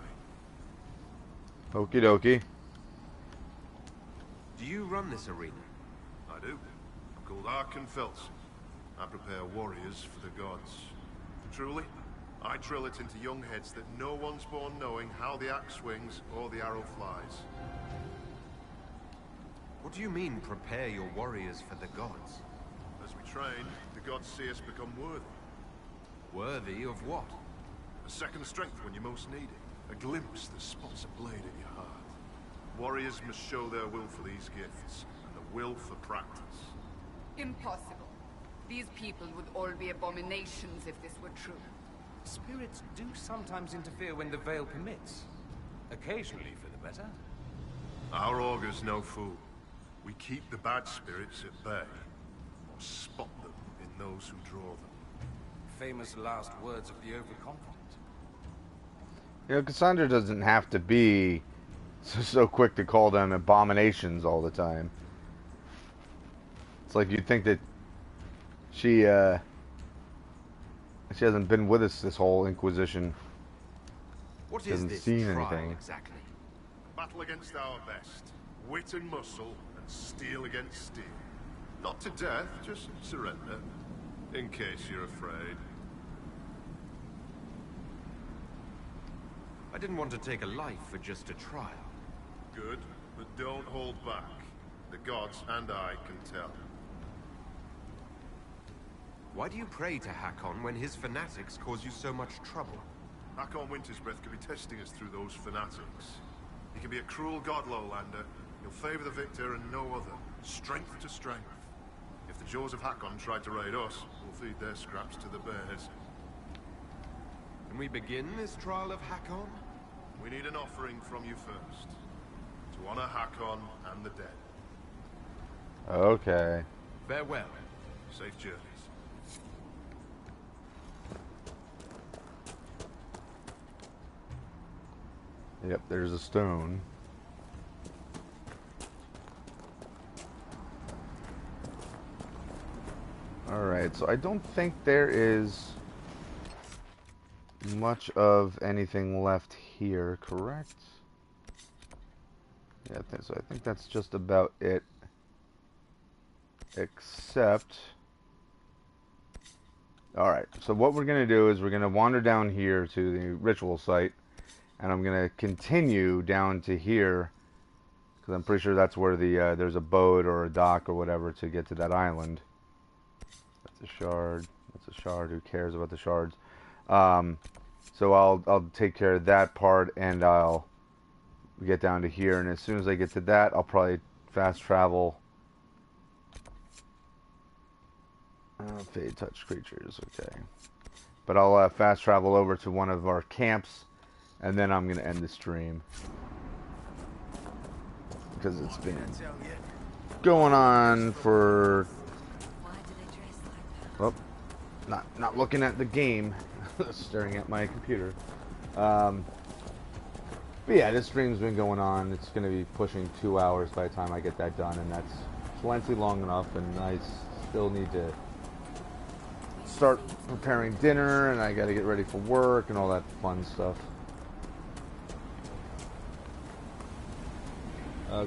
[SPEAKER 1] Okie dokie.
[SPEAKER 6] Do you run this arena?
[SPEAKER 9] I do. I'm called Arkan Felson. I prepare warriors for the gods. Truly, I drill it into young heads that no one's born knowing how the axe swings or the arrow flies.
[SPEAKER 6] What do you mean, prepare your warriors for the gods?
[SPEAKER 9] As we train, the gods see us become worthy.
[SPEAKER 6] Worthy of what?
[SPEAKER 9] A second strength when you most need it. A glimpse that spots a blade in your heart. Warriors must show their will for these gifts, and the will for practice.
[SPEAKER 12] Impossible. These people would all be abominations if this were true.
[SPEAKER 2] Spirits do sometimes interfere when the veil permits. Occasionally for the better.
[SPEAKER 9] Our augur's no fool. We keep the bad spirits at bay, or spot them in those who draw them.
[SPEAKER 2] Famous last words of the overconfident.
[SPEAKER 1] You know, Cassandra doesn't have to be so quick to call them abominations all the time. It's like you'd think that she hasn't been with us this whole Inquisition.
[SPEAKER 6] What
[SPEAKER 1] She
[SPEAKER 6] is
[SPEAKER 1] hasn't
[SPEAKER 6] this
[SPEAKER 1] seen
[SPEAKER 6] trial
[SPEAKER 1] anything.
[SPEAKER 6] exactly?
[SPEAKER 9] Battle against our best. Wit and muscle, and steel against steel. Not to death, just surrender. In case you're afraid.
[SPEAKER 6] I didn't want to take a life for just a trial.
[SPEAKER 9] Good, but don't hold back. The gods and I can tell.
[SPEAKER 6] Why do you pray to Hakon when his fanatics cause you so much trouble?
[SPEAKER 9] Hakon Wintersbreath could be testing us through those fanatics. He can be a cruel god, Lowlander. He'll favor the victor and no other. Strength to strength. If the jaws of Hakon tried to raid us, we'll feed their scraps to the bears.
[SPEAKER 6] Can we begin this trial of Hakon?
[SPEAKER 9] We need an offering from you first. To honor Hakon and the dead.
[SPEAKER 1] Okay.
[SPEAKER 6] Farewell.
[SPEAKER 9] Safe journeys.
[SPEAKER 1] Yep, there's a stone. Alright, so I don't think there is much of anything left here, correct? Yeah, so I think that's just about it. Except... Alright, so what we're going to do is we're going to wander down here to the ritual site. And I'm going to continue down to here. Because I'm pretty sure that's where the there's a boat or a dock or whatever to get to that island. That's a shard. That's a shard. Who cares about the shards? So I'll take care of that part and I'll get down to here. And as soon as I get to that, I'll probably fast travel. Fade touch creatures. Okay. But I'll fast travel over to one of our camps. And then I'm going to end the stream. Because it's been going on for... Oh, not looking at the game. Staring at my computer. But yeah, this stream's been going on. It's going to be pushing 2 hours by the time I get that done. And that's plenty long enough. And I still need to start preparing dinner. And I got to get ready for work and all that fun stuff.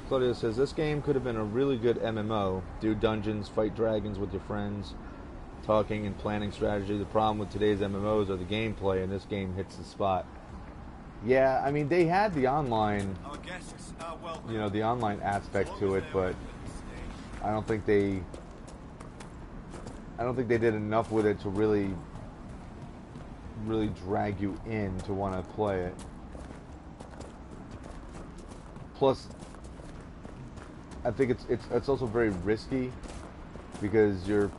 [SPEAKER 1] Claudia says, this game could have been a really good MMO. Do dungeons, fight dragons with your friends, talking and planning strategy. The problem with today's MMOs are the gameplay, and this game hits the spot. Yeah, I mean, they had the online, you know, the online aspect to it, but I don't think they did enough with it to really drag you in to want to play it. Plus, I think it's also very risky because you're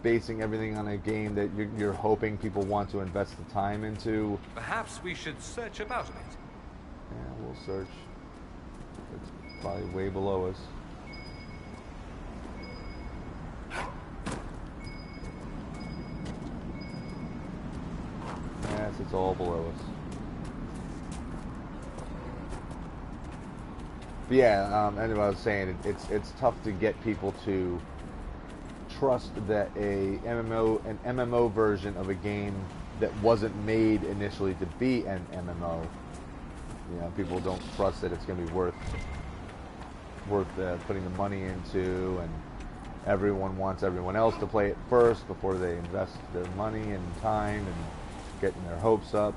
[SPEAKER 1] basing everything on a game that you're hoping people want to invest the time into.
[SPEAKER 2] Perhaps we should search about a bit.
[SPEAKER 1] Yeah, we'll search. It's probably way below us. Yes, it's all below us. But yeah, anyway, I was saying it's tough to get people to trust that an MMO version of a game that wasn't made initially to be an MMO. You know, people don't trust that it's going to be worth putting the money into, and everyone wants everyone else to play it first before they invest their money and time and getting their hopes up.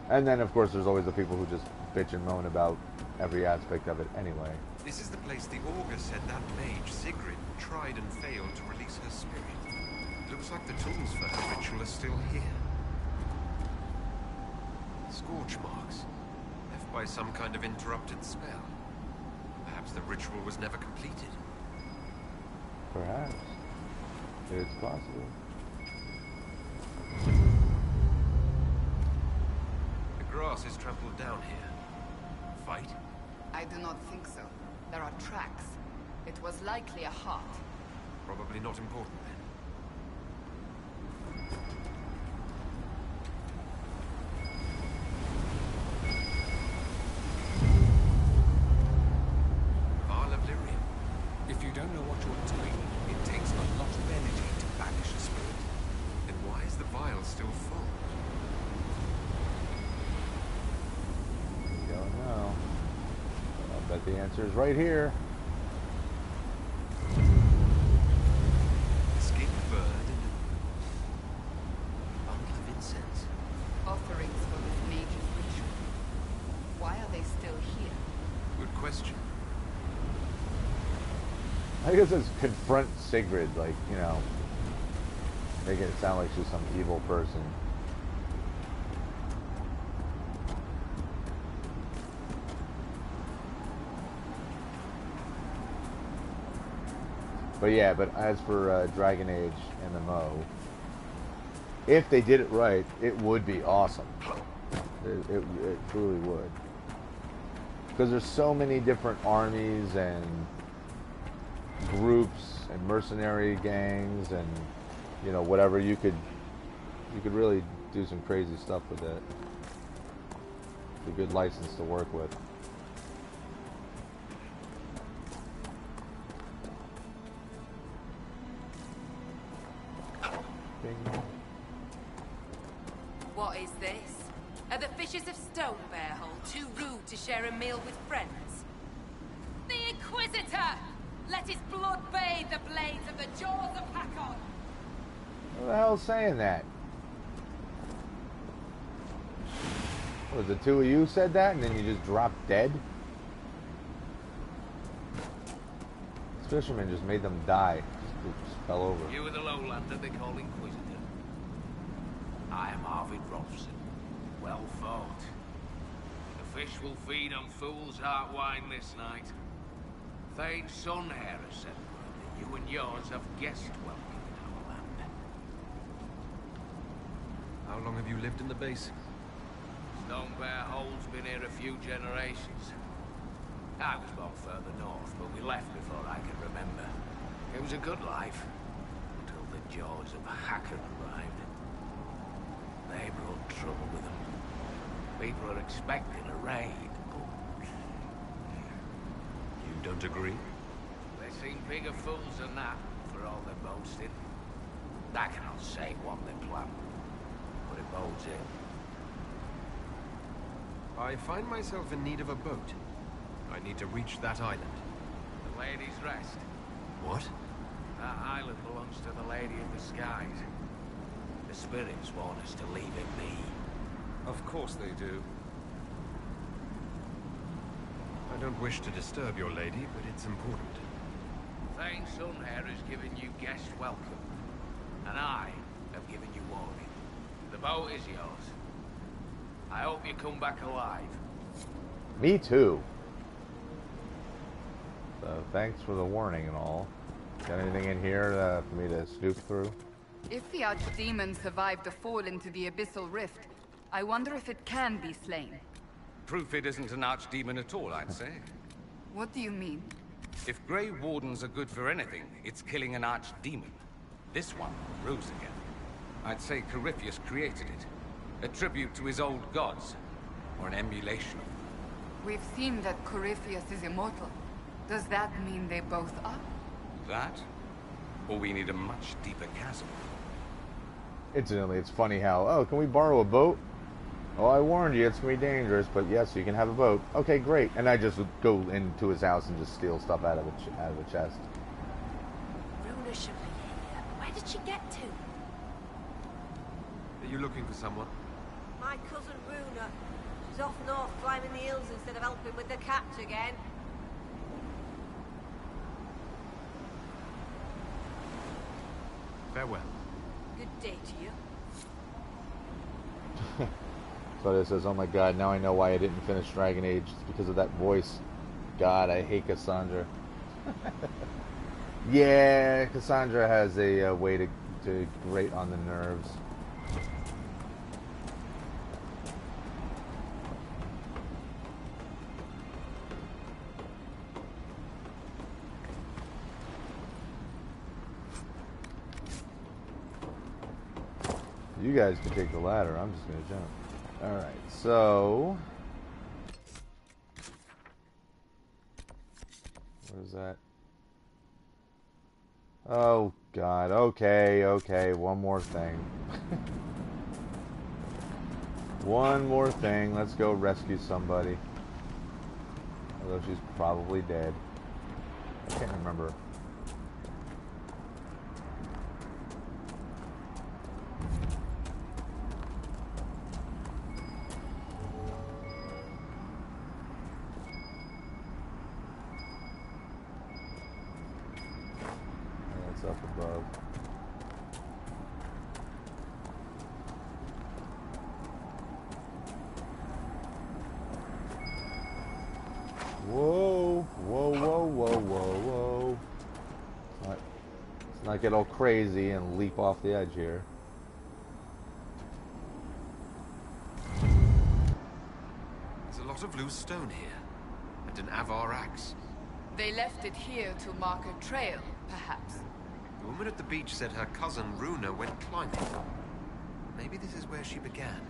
[SPEAKER 1] And then, of course, there's always the people who just bitch and moan about every aspect of it anyway.
[SPEAKER 6] This is the place the Augur said that mage, Sigrid, tried and failed to release her spirit. Looks like the tools for her ritual are still here. Scorch marks, left by some kind of interrupted spell. Perhaps the ritual was never completed.
[SPEAKER 1] Perhaps. It's possible.
[SPEAKER 6] The grass is trampled down here. Fight?
[SPEAKER 12] I do not think so. There are tracks. It was likely a heart.
[SPEAKER 6] Probably not important then.
[SPEAKER 2] If you don't know what you're doing, it takes a lot of energy to banish a spirit.
[SPEAKER 6] Then why is the vial still full?
[SPEAKER 1] Don't know. I bet the answer is right here.
[SPEAKER 6] A skinned bird and a bundle of incense.
[SPEAKER 12] Offerings for this mage's ritual. Why are they still here?
[SPEAKER 6] Good question.
[SPEAKER 1] I guess it's confront Sigrid, like, you know, making it sound like she's some evil person. But yeah, but as for Dragon Age MMO, if they did it right, it would be awesome. It truly would. Because there's so many different armies and groups and mercenary gangs and, you know, whatever. You could really do some crazy stuff with it. It's a good license to work with. Bing.
[SPEAKER 13] What is this? Are the fishes of Stone Bearhole too rude to share a meal with friends? The Inquisitor! Let his blood bathe the blades of the jaws of Hakon!
[SPEAKER 1] Who the hell's saying that? Was the two of you said that and then you just dropped dead? This fisherman just made them die. Just fell over.
[SPEAKER 14] You are the lowlander they call Inquisitor. I am Arvid Rolfson. Well fought. The fish will feed on fool's heart wine this night. Thane's son here has said that you and yours have guest welcome in our land.
[SPEAKER 6] How long have you lived in the base?
[SPEAKER 14] Stone Bear Hole's been here a few generations. I was born further north, but we left before I can remember. It was a good life, until the jaws of Hakon arrived. They brought trouble with them. People are expecting a raid, but
[SPEAKER 6] you don't agree?
[SPEAKER 14] they seem bigger fools than that, for all their boasting. I cannot say what they plan, but it bodes in.
[SPEAKER 6] I find myself in need of a boat. I need to reach that island.
[SPEAKER 14] The Lady's Rest.
[SPEAKER 6] What?
[SPEAKER 14] That island belongs to the Lady of the Skies. The spirits want us to leave it be.
[SPEAKER 2] Of course they do.
[SPEAKER 6] I don't wish to disturb your lady, but it's important.
[SPEAKER 14] Thane's son here has given you guest welcome, and I have given you warning. The boat is yours. I hope you come back alive.
[SPEAKER 1] Me too. So thanks for the warning and all. Got anything in here for me to snoop through?
[SPEAKER 12] If the Archdemon survived the fall into the Abyssal Rift, I wonder if it can be slain.
[SPEAKER 2] Proof it isn't an archdemon at all, I'd say.
[SPEAKER 12] What do you mean?
[SPEAKER 2] If Grey Wardens are good for anything, it's killing an archdemon. This one rose again. I'd say Corypheus created it. A tribute to his old gods. Or an emulation of them.
[SPEAKER 12] We've seen that Corypheus is immortal. Does that mean they both are?
[SPEAKER 2] That? Or we need a much deeper chasm.
[SPEAKER 1] Incidentally, it's funny how, oh, can we borrow a boat? Oh, I warned you, it's going to be dangerous, but yes, you can have a boat. Okay, great. And I just would go into his house and just steal stuff out of a chest.
[SPEAKER 11] Runa should be here. Where did she get to?
[SPEAKER 6] Are you looking for someone?
[SPEAKER 7] My cousin Runa. She's off north climbing the hills instead of helping with the cats again.
[SPEAKER 6] Farewell.
[SPEAKER 7] Good day to you.
[SPEAKER 1] So it says, oh my god, now I know why I didn't finish Dragon Age. It's because of that voice. God, I hate Cassandra. Yeah, Cassandra has a way to grate on the nerves. You guys can take the ladder. I'm just going to jump. Alright, so... what is that? Oh, God. Okay. One more thing. One more thing. Let's go rescue somebody. Although she's probably dead. I can't remember. Up above. Whoa. Let's not get all crazy and leap off the edge here.
[SPEAKER 6] There's a lot of loose stone here, and an Avar axe.
[SPEAKER 12] They left it here to mark a trail, perhaps.
[SPEAKER 6] The woman at the beach said her cousin Runa went climbing. Maybe this is where she began.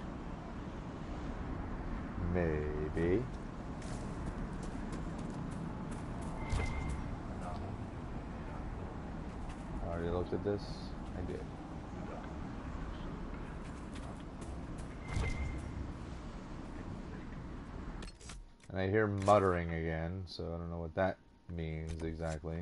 [SPEAKER 1] Maybe. I already looked at this. I did. And I hear muttering again, so I don't know what that means exactly.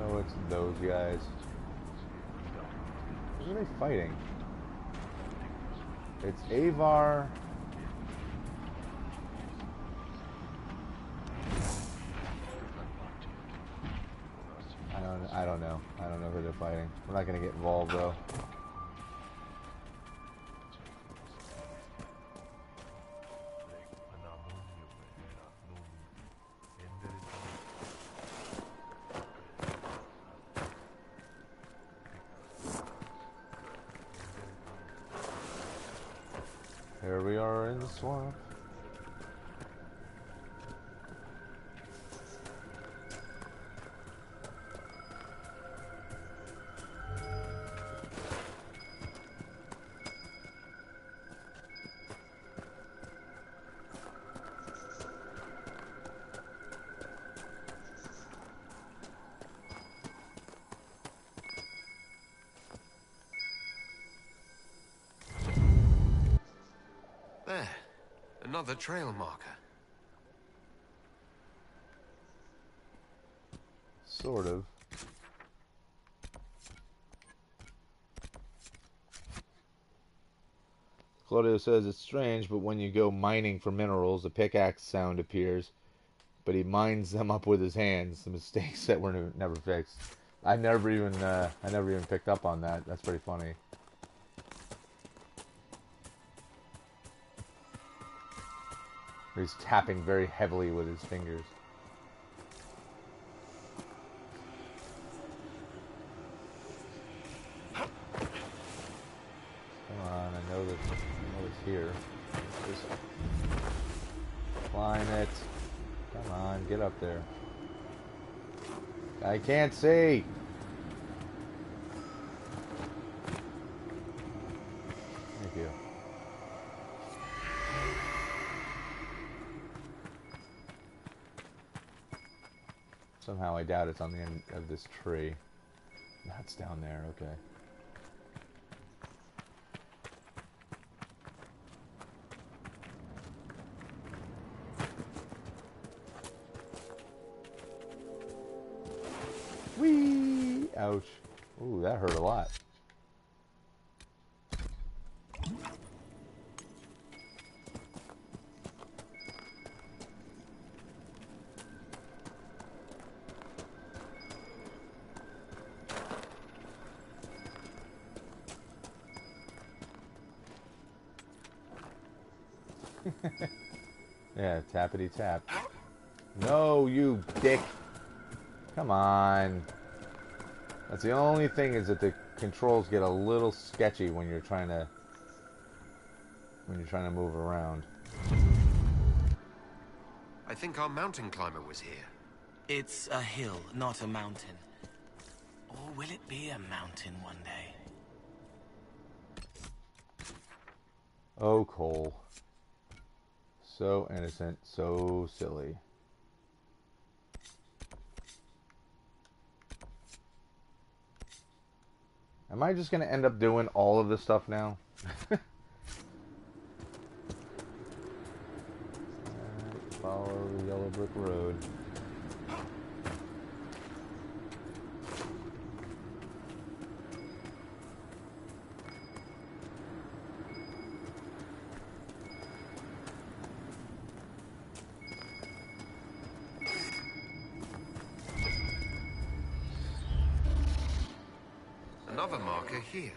[SPEAKER 1] Oh, it's those guys. Who are they fighting? It's Avar. I don't know. I don't know who they're fighting. We're not gonna get involved though. Here we are in the swamp.
[SPEAKER 6] There. Another trail marker.
[SPEAKER 1] Sort of. Claudio says it's strange, but when you go mining for minerals, a pickaxe sound appears, but he mines them up with his hands. The mistakes that were never fixed. I never even picked up on that. That's pretty funny. He's tapping very heavily with his fingers. Come on, I know it's here. Just climb it. Come on, get up there. I can't see. Thank you. Somehow I doubt it's on the end of this tree. That's down there, okay. Whee! Ouch. Ooh, that hurt a lot. Yeah, tappity tap. No, you dick. Come on. That's the only thing, is that the controls get a little sketchy when you're trying to move around.
[SPEAKER 6] I think our mountain climber was here.
[SPEAKER 3] It's a hill, not a mountain. Or will it be a mountain one day?
[SPEAKER 1] Oh, Cole. So innocent, so silly. Am I just going to end up doing all of this stuff now? Follow the yellow brick road.
[SPEAKER 6] Another marker here.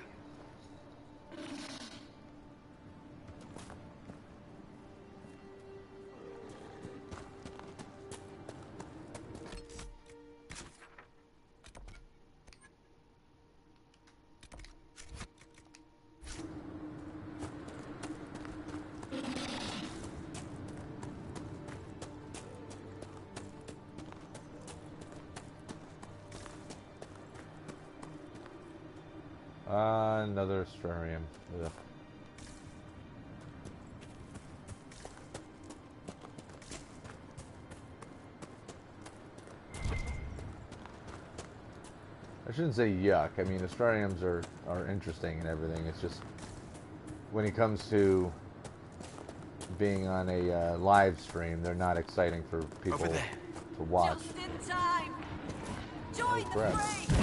[SPEAKER 1] Another astrarium. Ugh. I shouldn't say yuck. I mean, astrariums are interesting and everything. It's just when it comes to being on a live stream, they're not exciting for people to watch.
[SPEAKER 7] Just in time. Join the
[SPEAKER 1] crap.
[SPEAKER 7] fray.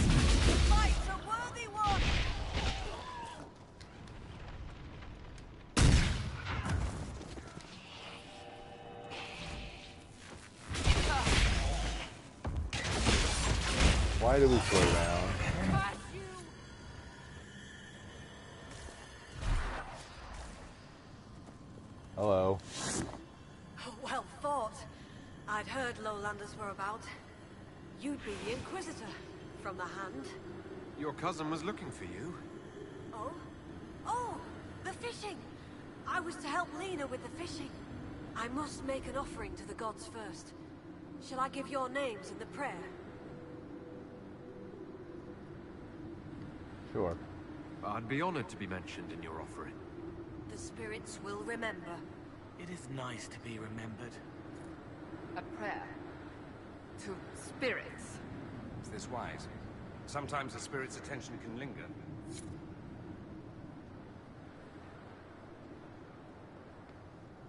[SPEAKER 7] Fight a worthy one.
[SPEAKER 1] Why do we slow down? Hello.
[SPEAKER 7] Well fought. I'd heard lowlanders were about. You'd be the Inquisitor, from the hand.
[SPEAKER 6] Your cousin was looking for you.
[SPEAKER 7] Oh? Oh! The fishing! I was to help Lena with the fishing. I must make an offering to the gods first. Shall I give your names in the prayer?
[SPEAKER 1] Sure.
[SPEAKER 6] I'd be honored to be mentioned in your offering.
[SPEAKER 7] The spirits will remember.
[SPEAKER 3] It is nice to be remembered.
[SPEAKER 4] A prayer. To spirits.
[SPEAKER 2] Is this wise? Sometimes the spirit's attention can linger.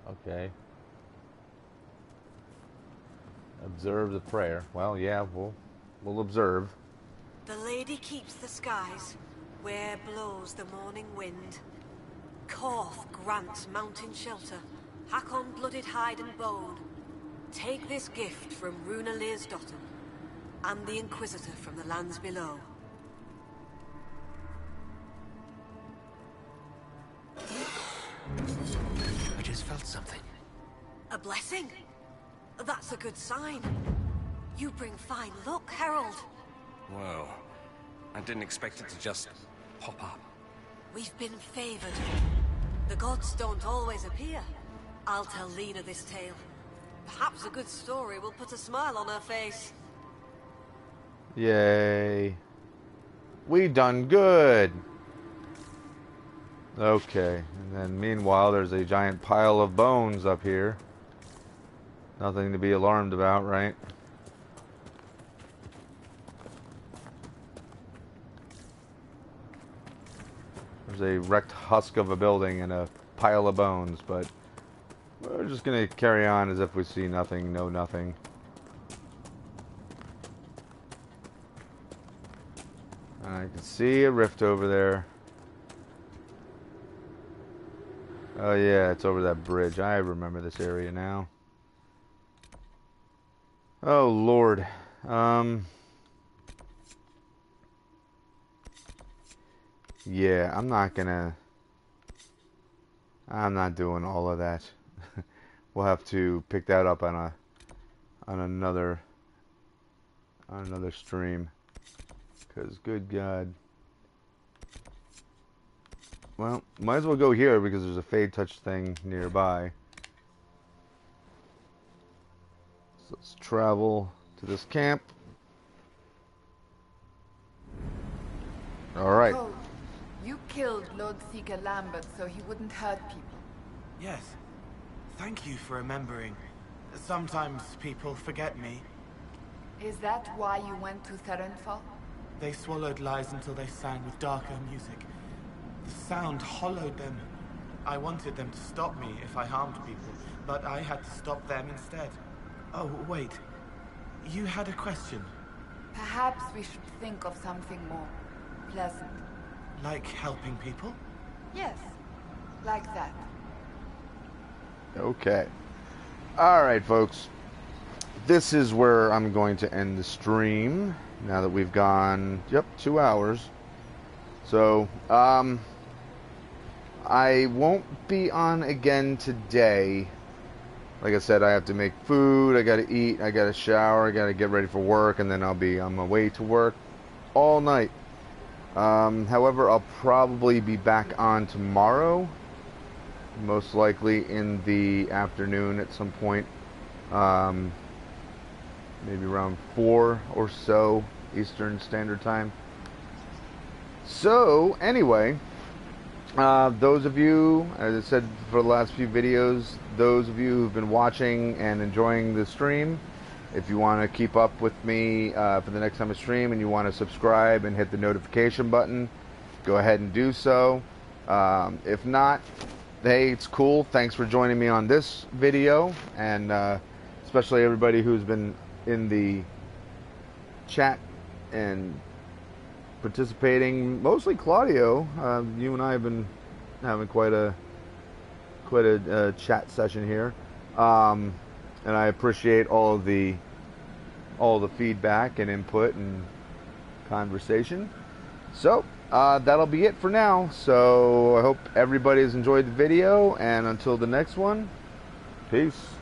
[SPEAKER 1] Okay. Observe the prayer. Well, yeah, we'll observe.
[SPEAKER 7] The lady keeps the skies, where blows the morning wind. Korth grants mountain shelter, Hakon blooded hide and bone. Take this gift from Runa Learsdotten, and the Inquisitor from the lands below.
[SPEAKER 15] I just felt something.
[SPEAKER 7] A blessing? That's a good sign. You bring fine luck, Herald.
[SPEAKER 2] Whoa. I didn't expect it to just pop up.
[SPEAKER 7] We've been favored. The gods don't always appear. I'll tell Lena this tale. Perhaps a good story will put a smile on her face.
[SPEAKER 1] Yay. We done good. Okay, and then meanwhile there's a giant pile of bones up here. Nothing to be alarmed about, right? There's a wrecked husk of a building and a pile of bones, but we're just gonna carry on as if we see nothing, know nothing. And I can see a rift over there. Oh yeah, it's over that bridge. I remember this area now. Oh Lord. Yeah, I'm not doing all of that. We'll have to pick that up on another stream. 'Cause good God. Well, might as well go here because there's a Fade Touch thing nearby. So let's travel to this camp. Alright.
[SPEAKER 12] Oh, you killed Lord Seeker Lambert so he wouldn't hurt people.
[SPEAKER 3] Yes. Thank you for remembering. Sometimes people forget me.
[SPEAKER 12] Is that why you went to Therenfall?
[SPEAKER 3] They swallowed lies until they sang with darker music. The sound hollowed them. I wanted them to stop me if I harmed people, but I had to stop them instead. Oh, wait. You had a question.
[SPEAKER 12] Perhaps we should think of something more pleasant.
[SPEAKER 3] Like helping people?
[SPEAKER 12] Yes, like that.
[SPEAKER 1] Okay. Alright, folks. This is where I'm going to end the stream. Now that we've gone, 2 hours. So, I won't be on again today. Like I said, I have to make food, I gotta eat, I gotta shower, I gotta get ready for work, and then I'll be on my way to work all night. However, I'll probably be back on tomorrow. Most likely in the afternoon at some point. Maybe around 4 or so Eastern Standard Time. So, anyway, those of you, as I said for the last few videos, those of you who've been watching and enjoying the stream, if you want to keep up with me for the next time I stream and you want to subscribe and hit the notification button, go ahead and do so. If not, hey, it's cool. Thanks for joining me on this video, and especially everybody who's been in the chat and participating. Mostly Claudio. You and I have been having quite a chat session here, and I appreciate all the feedback and input and conversation. So that'll be it for now. So I hope everybody has enjoyed the video, and until the next one, peace.